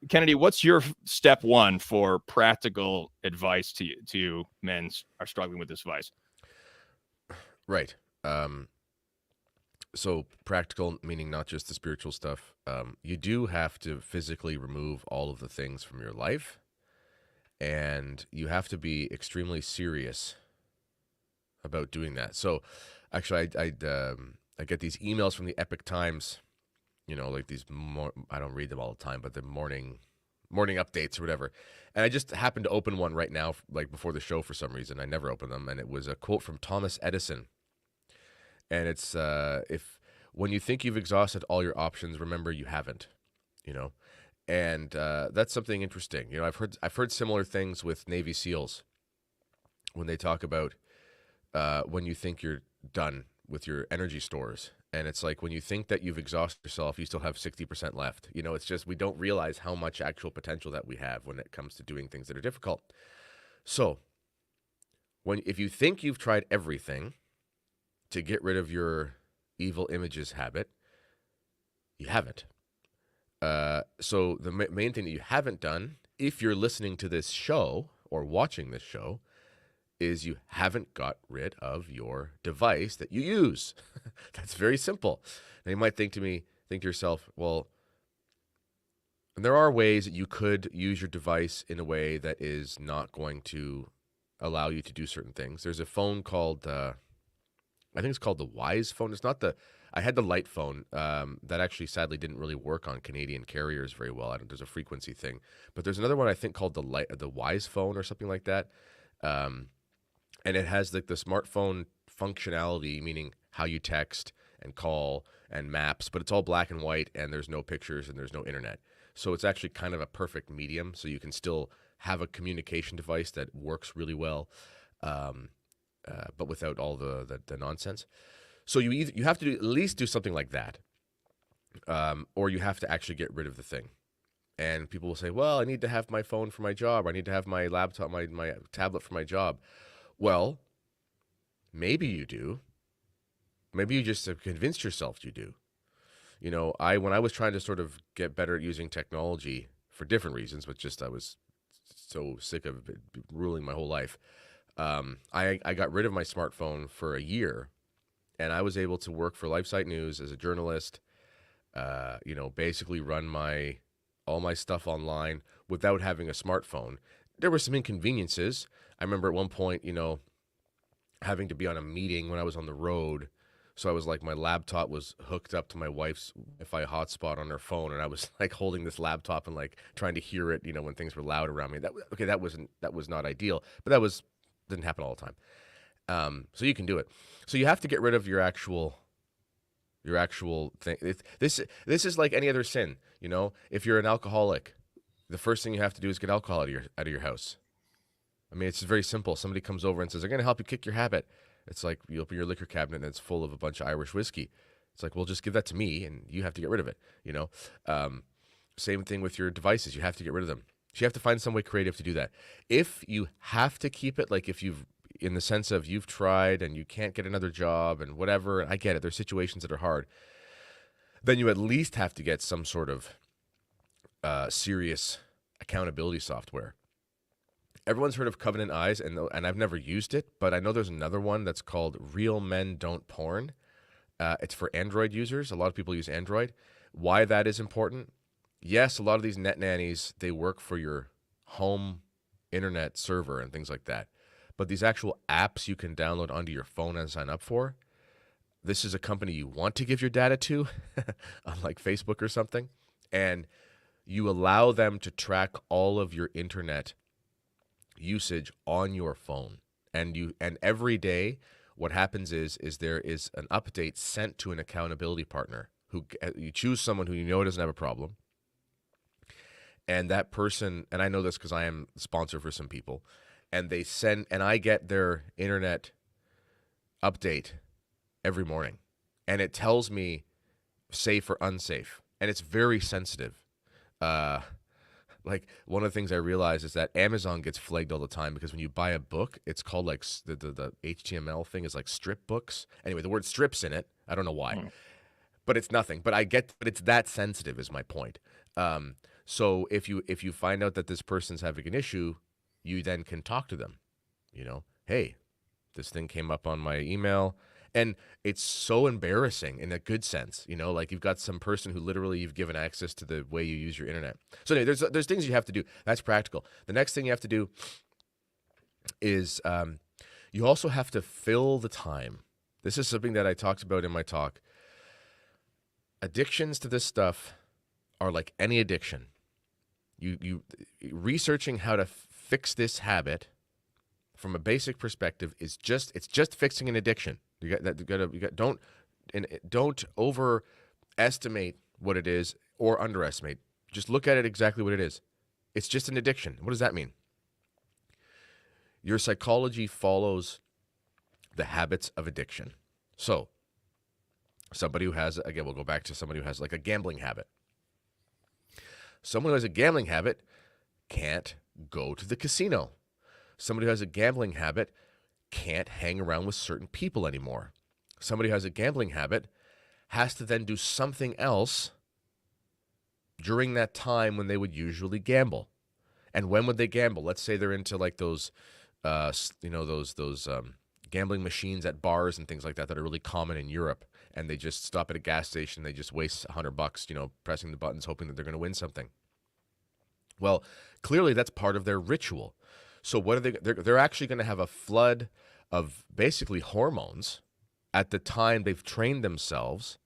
Kennedy, what's your step one for practical advice to men who are struggling with this vice? Right. So practical, meaning not just the spiritual stuff. You do have to physically remove all of the things from your life, and you have to be extremely serious about doing that. So actually, I get these emails from the Epic Times, like these, I don't read them all the time, but the morning updates or whatever. And I just happened to open one right now, like before the show for some reason. I never open them. And it was a quote from Thomas Edison. And it's, when you think you've exhausted all your options, remember you haven't, and that's something interesting. I've heard similar things with Navy SEALs when they talk about when you think you're done with your energy stores. And it's like when you think that you've exhausted yourself, you still have 60% left. It's just we don't realize how much actual potential that we have when it comes to doing things that are difficult. So if you think you've tried everything to get rid of your evil images habit, you haven't. So the main thing that you haven't done, if you're listening to this show or watching this show, is you haven't got rid of your device that you use. That's very simple. Now you might think to yourself, well, there are ways that you could use your device in a way that is not going to allow you to do certain things. There's a phone called, I think it's called the Wise phone. It's not I had the light phone that actually sadly didn't really work on Canadian carriers very well. There's a frequency thing, but there's another one I think called the Wise phone or something like that. And it has like the smartphone functionality, meaning how you text and call and maps, but it's all black and white and there's no pictures and there's no internet. So it's actually kind of a perfect medium. So you can still have a communication device that works really well. But without all the nonsense. So you have to at least do something like that, or you have to actually get rid of the thing. And people will say, well, I need to have my phone for my job. I need to have my laptop, my tablet for my job. Well, maybe you do. Maybe you just have convinced yourself you do. When I was trying to sort of get better at using technology for different reasons, but just I was so sick of it ruling my whole life. I got rid of my smartphone for a year, and I was able to work for LifeSite News as a journalist, basically run all my stuff online without having a smartphone. There were some inconveniences. I remember at one point, having to be on a meeting when I was on the road So I was like, my laptop was hooked up to my wife's Wi-Fi hotspot on her phone, and I was like holding this laptop and like trying to hear it, when things were loud around me. That was not ideal, but didn't happen all the time. So you can do it. So you have to get rid of your actual thing. This is like any other sin. If you're an alcoholic, the first thing you have to do is get alcohol out of your house. I mean, it's very simple. Somebody comes over and says, "I'm going to help you kick your habit." It's like you open your liquor cabinet and it's full of a bunch of Irish whiskey. It's like, well, just give that to me and you have to get rid of it. Same thing with your devices. You have to get rid of them. So you have to find some way creative to do that. If you have to keep it, like if in the sense of you've tried and you can't get another job and whatever, and I get it, there's situations that are hard, then you at least have to get some sort of serious accountability software. Everyone's heard of Covenant Eyes, and I've never used it, but I know there's another one that's called Real Men Don't Porn. It's for Android users. A lot of people use Android. Why that is important? Yes, a lot of these net nannies, they work for your home internet server and things like that. But these actual apps you can download onto your phone and sign up for, this is a company you want to give your data to, unlike Facebook or something, and you allow them to track all of your internet usage on your phone. And every day what happens is there is an update sent to an accountability partner who you choose someone who doesn't have a problem. And that person, and I know this because I am the sponsor for some people, and I get their internet update every morning. And it tells me safe or unsafe. And it's very sensitive. Like one of the things I realize is that Amazon gets flagged all the time because when you buy a book, it's called like the HTML thing is like strip books. Anyway, the word strip's in it. I don't know why, but it's nothing. But it's that sensitive is my point. So if you find out that this person's having an issue, you then can talk to them. Hey, this thing came up on my email. And it's so embarrassing in a good sense, like you've got some person who literally you've given access to the way you use your internet. So anyway, there's things you have to do. That's practical. The next thing you have to do is you also have to fill the time. This is something that I talked about in my talk. Addictions to this stuff are like any addiction. You researching how to fix this habit from a basic perspective it's just fixing an addiction. Don't overestimate what it is or underestimate. Just look at it exactly what it is. It's just an addiction. What does that mean? Your psychology follows the habits of addiction. So, somebody who has, again, we'll go back to somebody who has like a gambling habit. Someone who has a gambling habit can't go to the casino. Somebody who has a gambling habit can't hang around with certain people anymore. Somebody who has a gambling habit has to then do something else during that time when they would usually gamble. And when would they gamble? Let's say they're into like those gambling machines at bars and things like that are really common in Europe. And they just stop at a gas station. They just waste $100, pressing the buttons, hoping that they're going to win something. Well, clearly that's part of their ritual. So what are they? They're actually going to have a flood of basically hormones at the time they've trained themselves,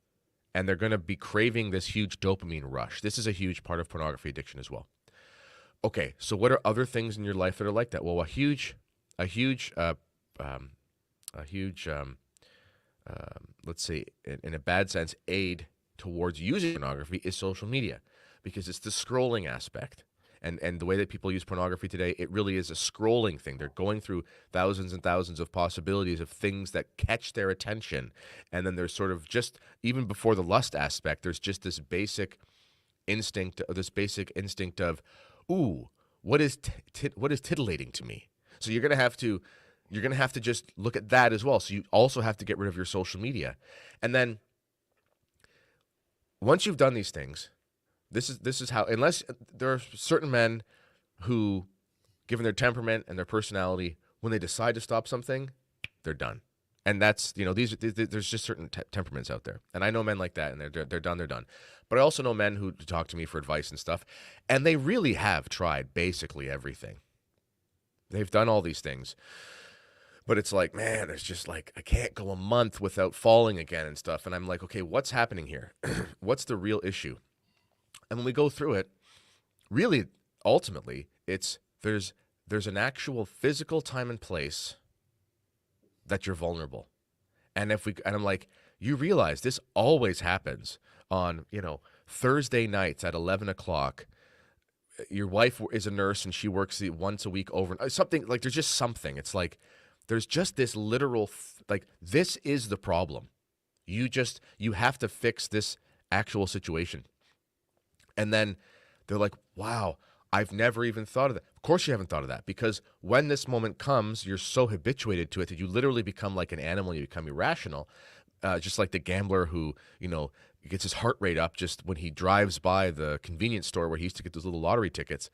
and they're going to be craving this huge dopamine rush. This is a huge part of pornography addiction as well. Okay, so what are other things in your life that are like that? Well, a huge, let's say, in a bad sense, aid towards using pornography is social media, because it's the scrolling aspect. And the way that people use pornography today, it really is a scrolling thing. They're going through thousands and thousands of possibilities of things that catch their attention. And then there's sort of just, even before the lust aspect, there's just this basic instinct of, ooh, what is titillating to me? So you're gonna have to just look at that as well. So you also have to get rid of your social media. And then once you've done these things, this is how, unless there are certain men who, given their temperament and their personality, when they decide to stop something, they're done. And that's, there's just certain temperaments out there. And I know men like that, and they're done, they're done. But I also know men who talk to me for advice and stuff, and they really have tried basically everything. They've done all these things. But it's like, man, there's just like, I can't go a month without falling again and stuff. And I'm like, okay, what's happening here? What's the real issue? And when we go through it, really, ultimately, it's there's an actual physical time and place that you're vulnerable. And I'm like, you realize this always happens on, Thursday nights at 11 o'clock. Your wife is a nurse and she works once a week over something like, there's just something. It's like, there's just this literal, this is the problem. You have to fix this actual situation. And then they're like, wow, I've never even thought of that. Of course you haven't thought of that, because when this moment comes, you're so habituated to it that you literally become like an animal. You become irrational, just like the gambler who, gets his heart rate up just when he drives by the convenience store where he used to get those little lottery tickets.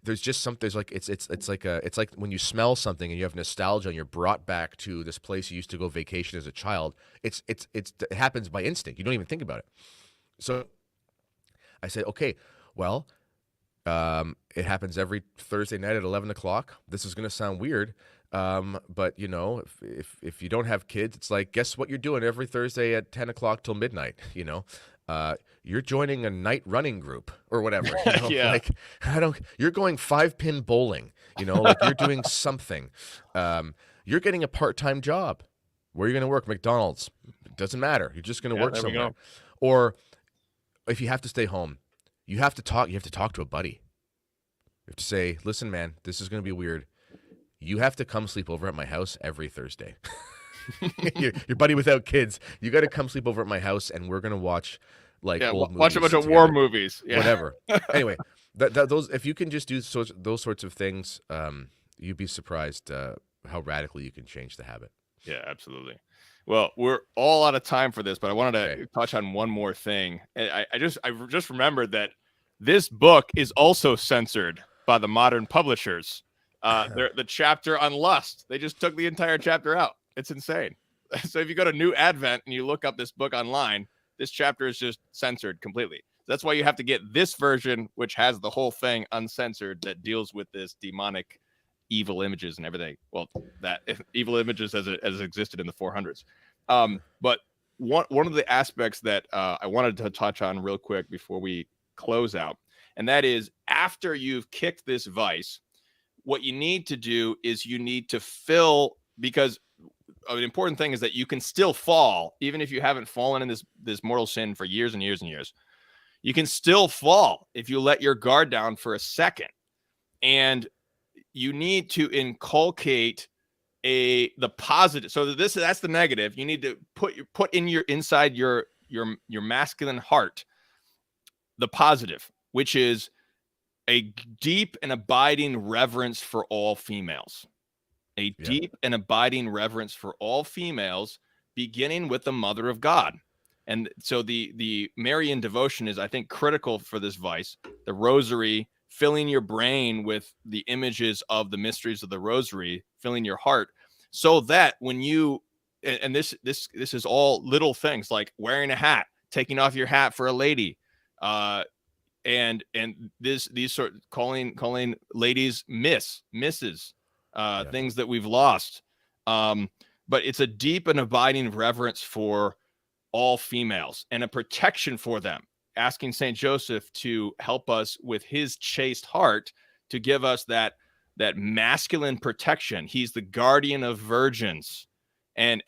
There's just something. There's like it's like when you smell something and you have nostalgia and you're brought back to this place you used to go vacation as a child. It happens by instinct. You don't even think about it. So I said, okay, well, it happens every Thursday night at 11 o'clock. This is going to sound weird. But if you don't have kids, it's like, guess what you're doing every Thursday at 10 o'clock till midnight, you're joining a night running group or whatever, Yeah. like you're going 5-pin bowling, like you're doing something. You're getting a part-time job. Where are you going to work? McDonald's. It doesn't matter. You're just going to work somewhere. Or if you have to stay home, you have to talk to a buddy. You have to say, listen, man, this is going to be weird. You have to come sleep over at my house every Thursday. your buddy without kids. You got to come sleep over at my house, and we're gonna watch old movies. Watch a bunch of together. war movies. Yeah. Whatever. Anyway, those if you can just do those sorts of things, you'd be surprised how radically you can change the habit. Yeah, absolutely. Well, we're all out of time for this, but I wanted to touch on one more thing. And I just remembered that this book is also censored by the modern publishers. The chapter on lust, they just took the entire chapter out. It's insane. So if you go to New Advent and you look up this book online, this chapter is just censored completely. That's why you have to get this version, which has the whole thing uncensored, that deals with this demonic evil images and everything. Well, that evil images as existed in the 400s. But one of the aspects that I wanted to touch on real quick before we close out, and that is, after you've kicked this vice, what you need to do is you need to fill, because an important thing is that you can still fall, even if you haven't fallen in this mortal sin for years and years and years. You can still fall if you let your guard down for a second. And you need to inculcate the positive. So that's the negative. You need to put inside your masculine heart the positive, which is a deep and abiding reverence for all females. Deep and abiding reverence for all females, beginning with the Mother of God. And so the Marian devotion is, I think, critical for this vice. The Rosary, filling your brain with the images of the mysteries of the Rosary, filling your heart, so that when you, and this is all little things like wearing a hat, taking off your hat for a lady, and these sort of calling ladies Mrs. Things that we've lost. But it's a deep and abiding reverence for all females and a protection for them, asking Saint Joseph to help us with his chaste heart to give us that masculine protection. He's the guardian of virgins. And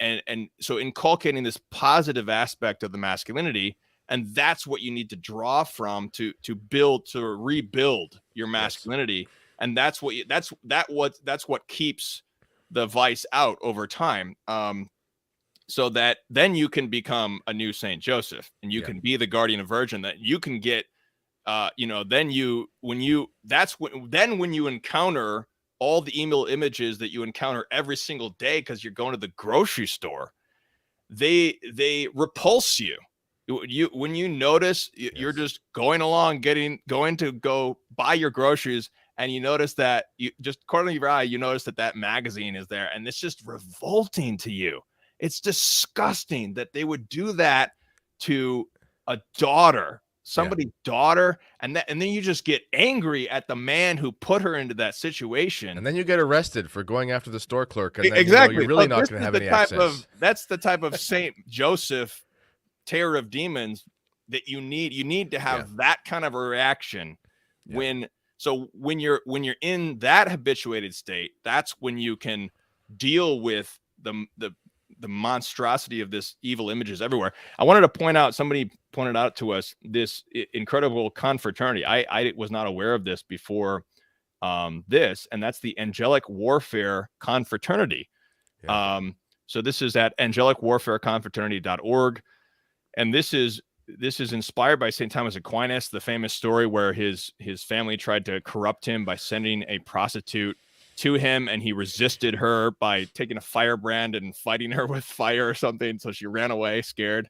so inculcating this positive aspect of the masculinity, and that's what you need to draw from to rebuild your masculinity. Yes. And that's what keeps the vice out over time. So that then you can become a new Saint Joseph, and you can be the guardian of virgin, that you can get, when you encounter all the evil images that you encounter every single day, because you're going to the grocery store, they repulse you. When you notice you're just going along, going to go buy your groceries, and you notice that you just corner your eye, you notice that magazine is there, and it's just revolting to you. It's disgusting that they would do that to a daughter somebody's daughter, and then you just get angry at the man who put her into that situation. And then you get arrested for going after the store clerk, and then Exactly. you're really not going to have any access. That's the type of Saint Joseph terror of demons that you need. You need to have that kind of a reaction when you're in that habituated state. That's when you can deal with the monstrosity of this evil images everywhere. I wanted to point out, somebody pointed out to us this incredible confraternity. I was not aware of this before this, and that's the Angelic Warfare Confraternity. So this is at angelicwarfareconfraternity.org, and this is inspired by St. Thomas Aquinas, the famous story where his family tried to corrupt him by sending a prostitute to him, and he resisted her by taking a firebrand and fighting her with fire or something. So she ran away scared.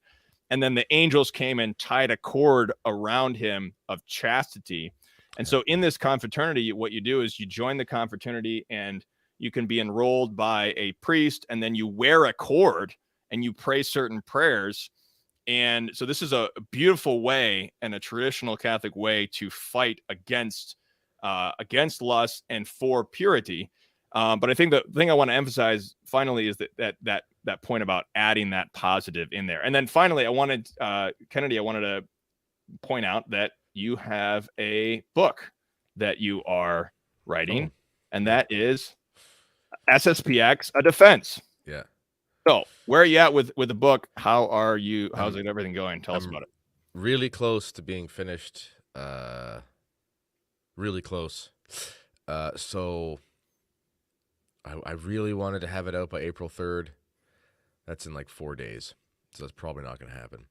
And then the angels came and tied a cord around him of chastity. And so in this confraternity, what you do is you join the confraternity, and you can be enrolled by a priest, and then you wear a cord and you pray certain prayers. And so this is a beautiful way, and a traditional Catholic way, to fight against lust and for purity. But I think the thing I want to emphasize finally is that point about adding that positive in there. And then finally, Kennedy, I wanted to point out that you have a book that you are writing, and that is SSPX, A Defense. Yeah. So where are you at with the book? How's everything going? Tell us about it. Really close to being finished. Really close. So I really wanted to have it out by April 3rd. That's in like 4 days. So that's probably not going to happen.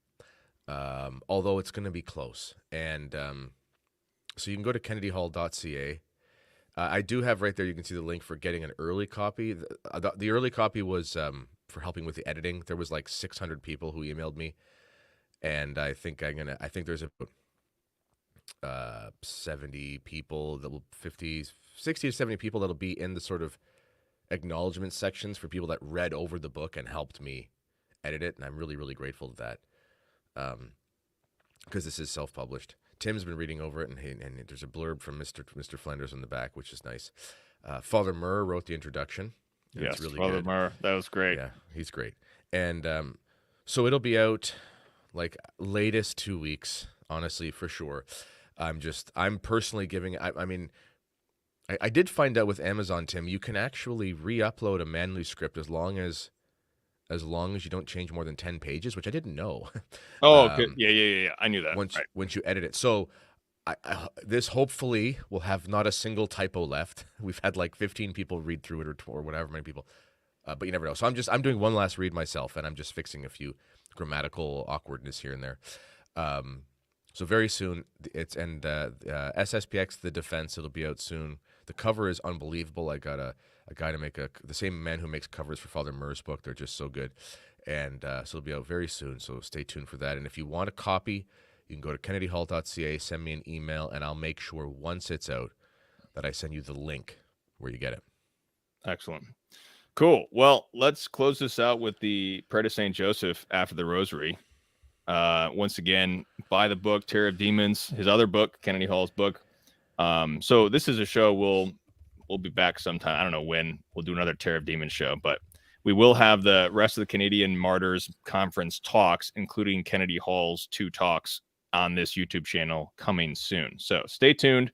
Although it's going to be close. And so you can go to kennedyhall.ca. I do have right there, you can see the link for getting an early copy. The early copy was for helping with the editing. There was like 600 people who emailed me. And I think there's about 70 people, 60 to 70 people that'll be in the sort of acknowledgement sections for people that read over the book and helped me edit it. And I'm really, really grateful to that. Because this is self-published. Tim's been reading over it, and there's a blurb from Mr. Flanders on the back, which is nice. Father Murr wrote the introduction. Yes, really Father good. Murr, that was great. Yeah, he's great. And so it'll be out like latest 2 weeks, honestly, for sure. I'm personally giving. I did find out with Amazon, Tim, you can actually re-upload a manuscript as long as you don't change more than 10 pages, which I didn't know. Oh, good. Yeah. I knew that. Once you edit it. So this hopefully will have not a single typo left. We've had like 15 people read through it or whatever many people, but you never know. So I'm doing one last read myself, and I'm just fixing a few grammatical awkwardness here and there. So very soon, SSPX, The Defense, it'll be out soon. The cover is unbelievable. I got a guy to make the same man who makes covers for Father Murr's book. They're just so good. And so it'll be out very soon, so stay tuned for that. And if you want a copy, you can go to kennedyhall.ca, send me an email, and I'll make sure once it's out that I send you the link where you get it. Excellent. Cool. Well, let's close this out with the Prayer to St. Joseph after the Rosary. Once again, buy the book, Terror of Demons, his other book, Kennedy Hall's book. So this is a show we'll be back sometime. I don't know when we'll do another Terror of Demons show, but we will have the rest of the Canadian Martyrs Conference talks, including Kennedy Hall's 2 talks on this YouTube channel coming soon. So stay tuned.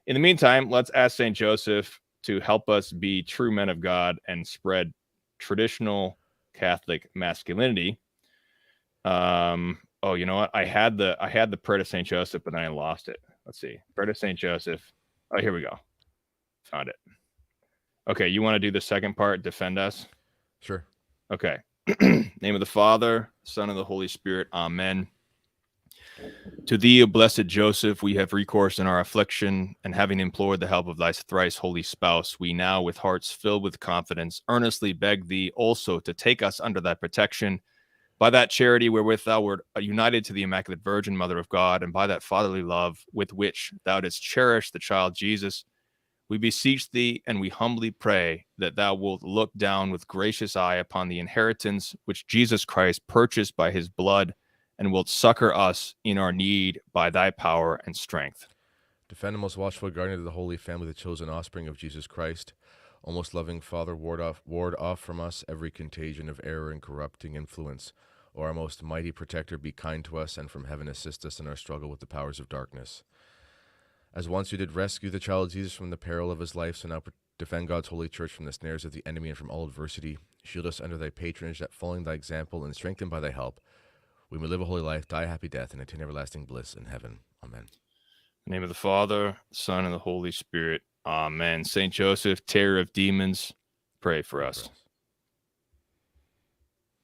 In the meantime, let's ask St. Joseph to help us be true men of God and spread traditional Catholic masculinity. Oh, you know what? I had the Prayer to St. Joseph, but then I lost it. Let's see. Prayer to St. Joseph. Oh, here we go. Found it. Okay, you want to do the second part, defend us? Sure. Okay. Name of the Father, Son, and the Holy Spirit. Amen. To thee, O blessed Joseph, we have recourse in our affliction, and having implored the help of thy thrice holy spouse, we now, with hearts filled with confidence, earnestly beg thee also to take us under thy protection, by that charity wherewith thou wert united to the Immaculate Virgin, Mother of God, and by that fatherly love with which thou didst cherish the child Jesus, we beseech thee and we humbly pray that thou wilt look down with gracious eye upon the inheritance which Jesus Christ purchased by his blood and wilt succor us in our need by thy power and strength. Defend the most watchful guardian of the Holy Family, the chosen offspring of Jesus Christ. O most loving Father, ward off from us every contagion of error and corrupting influence. O our most mighty protector, be kind to us, and from heaven assist us in our struggle with the powers of darkness. As once you did rescue the child Jesus from the peril of his life, so now defend God's holy church from the snares of the enemy and from all adversity. Shield us under thy patronage, that following thy example and strengthened by thy help, we may live a holy life, die a happy death, and attain everlasting bliss in heaven. Amen. In the name of the Father, Son, and the Holy Spirit. Amen. Saint Joseph, terror of demons, pray for us.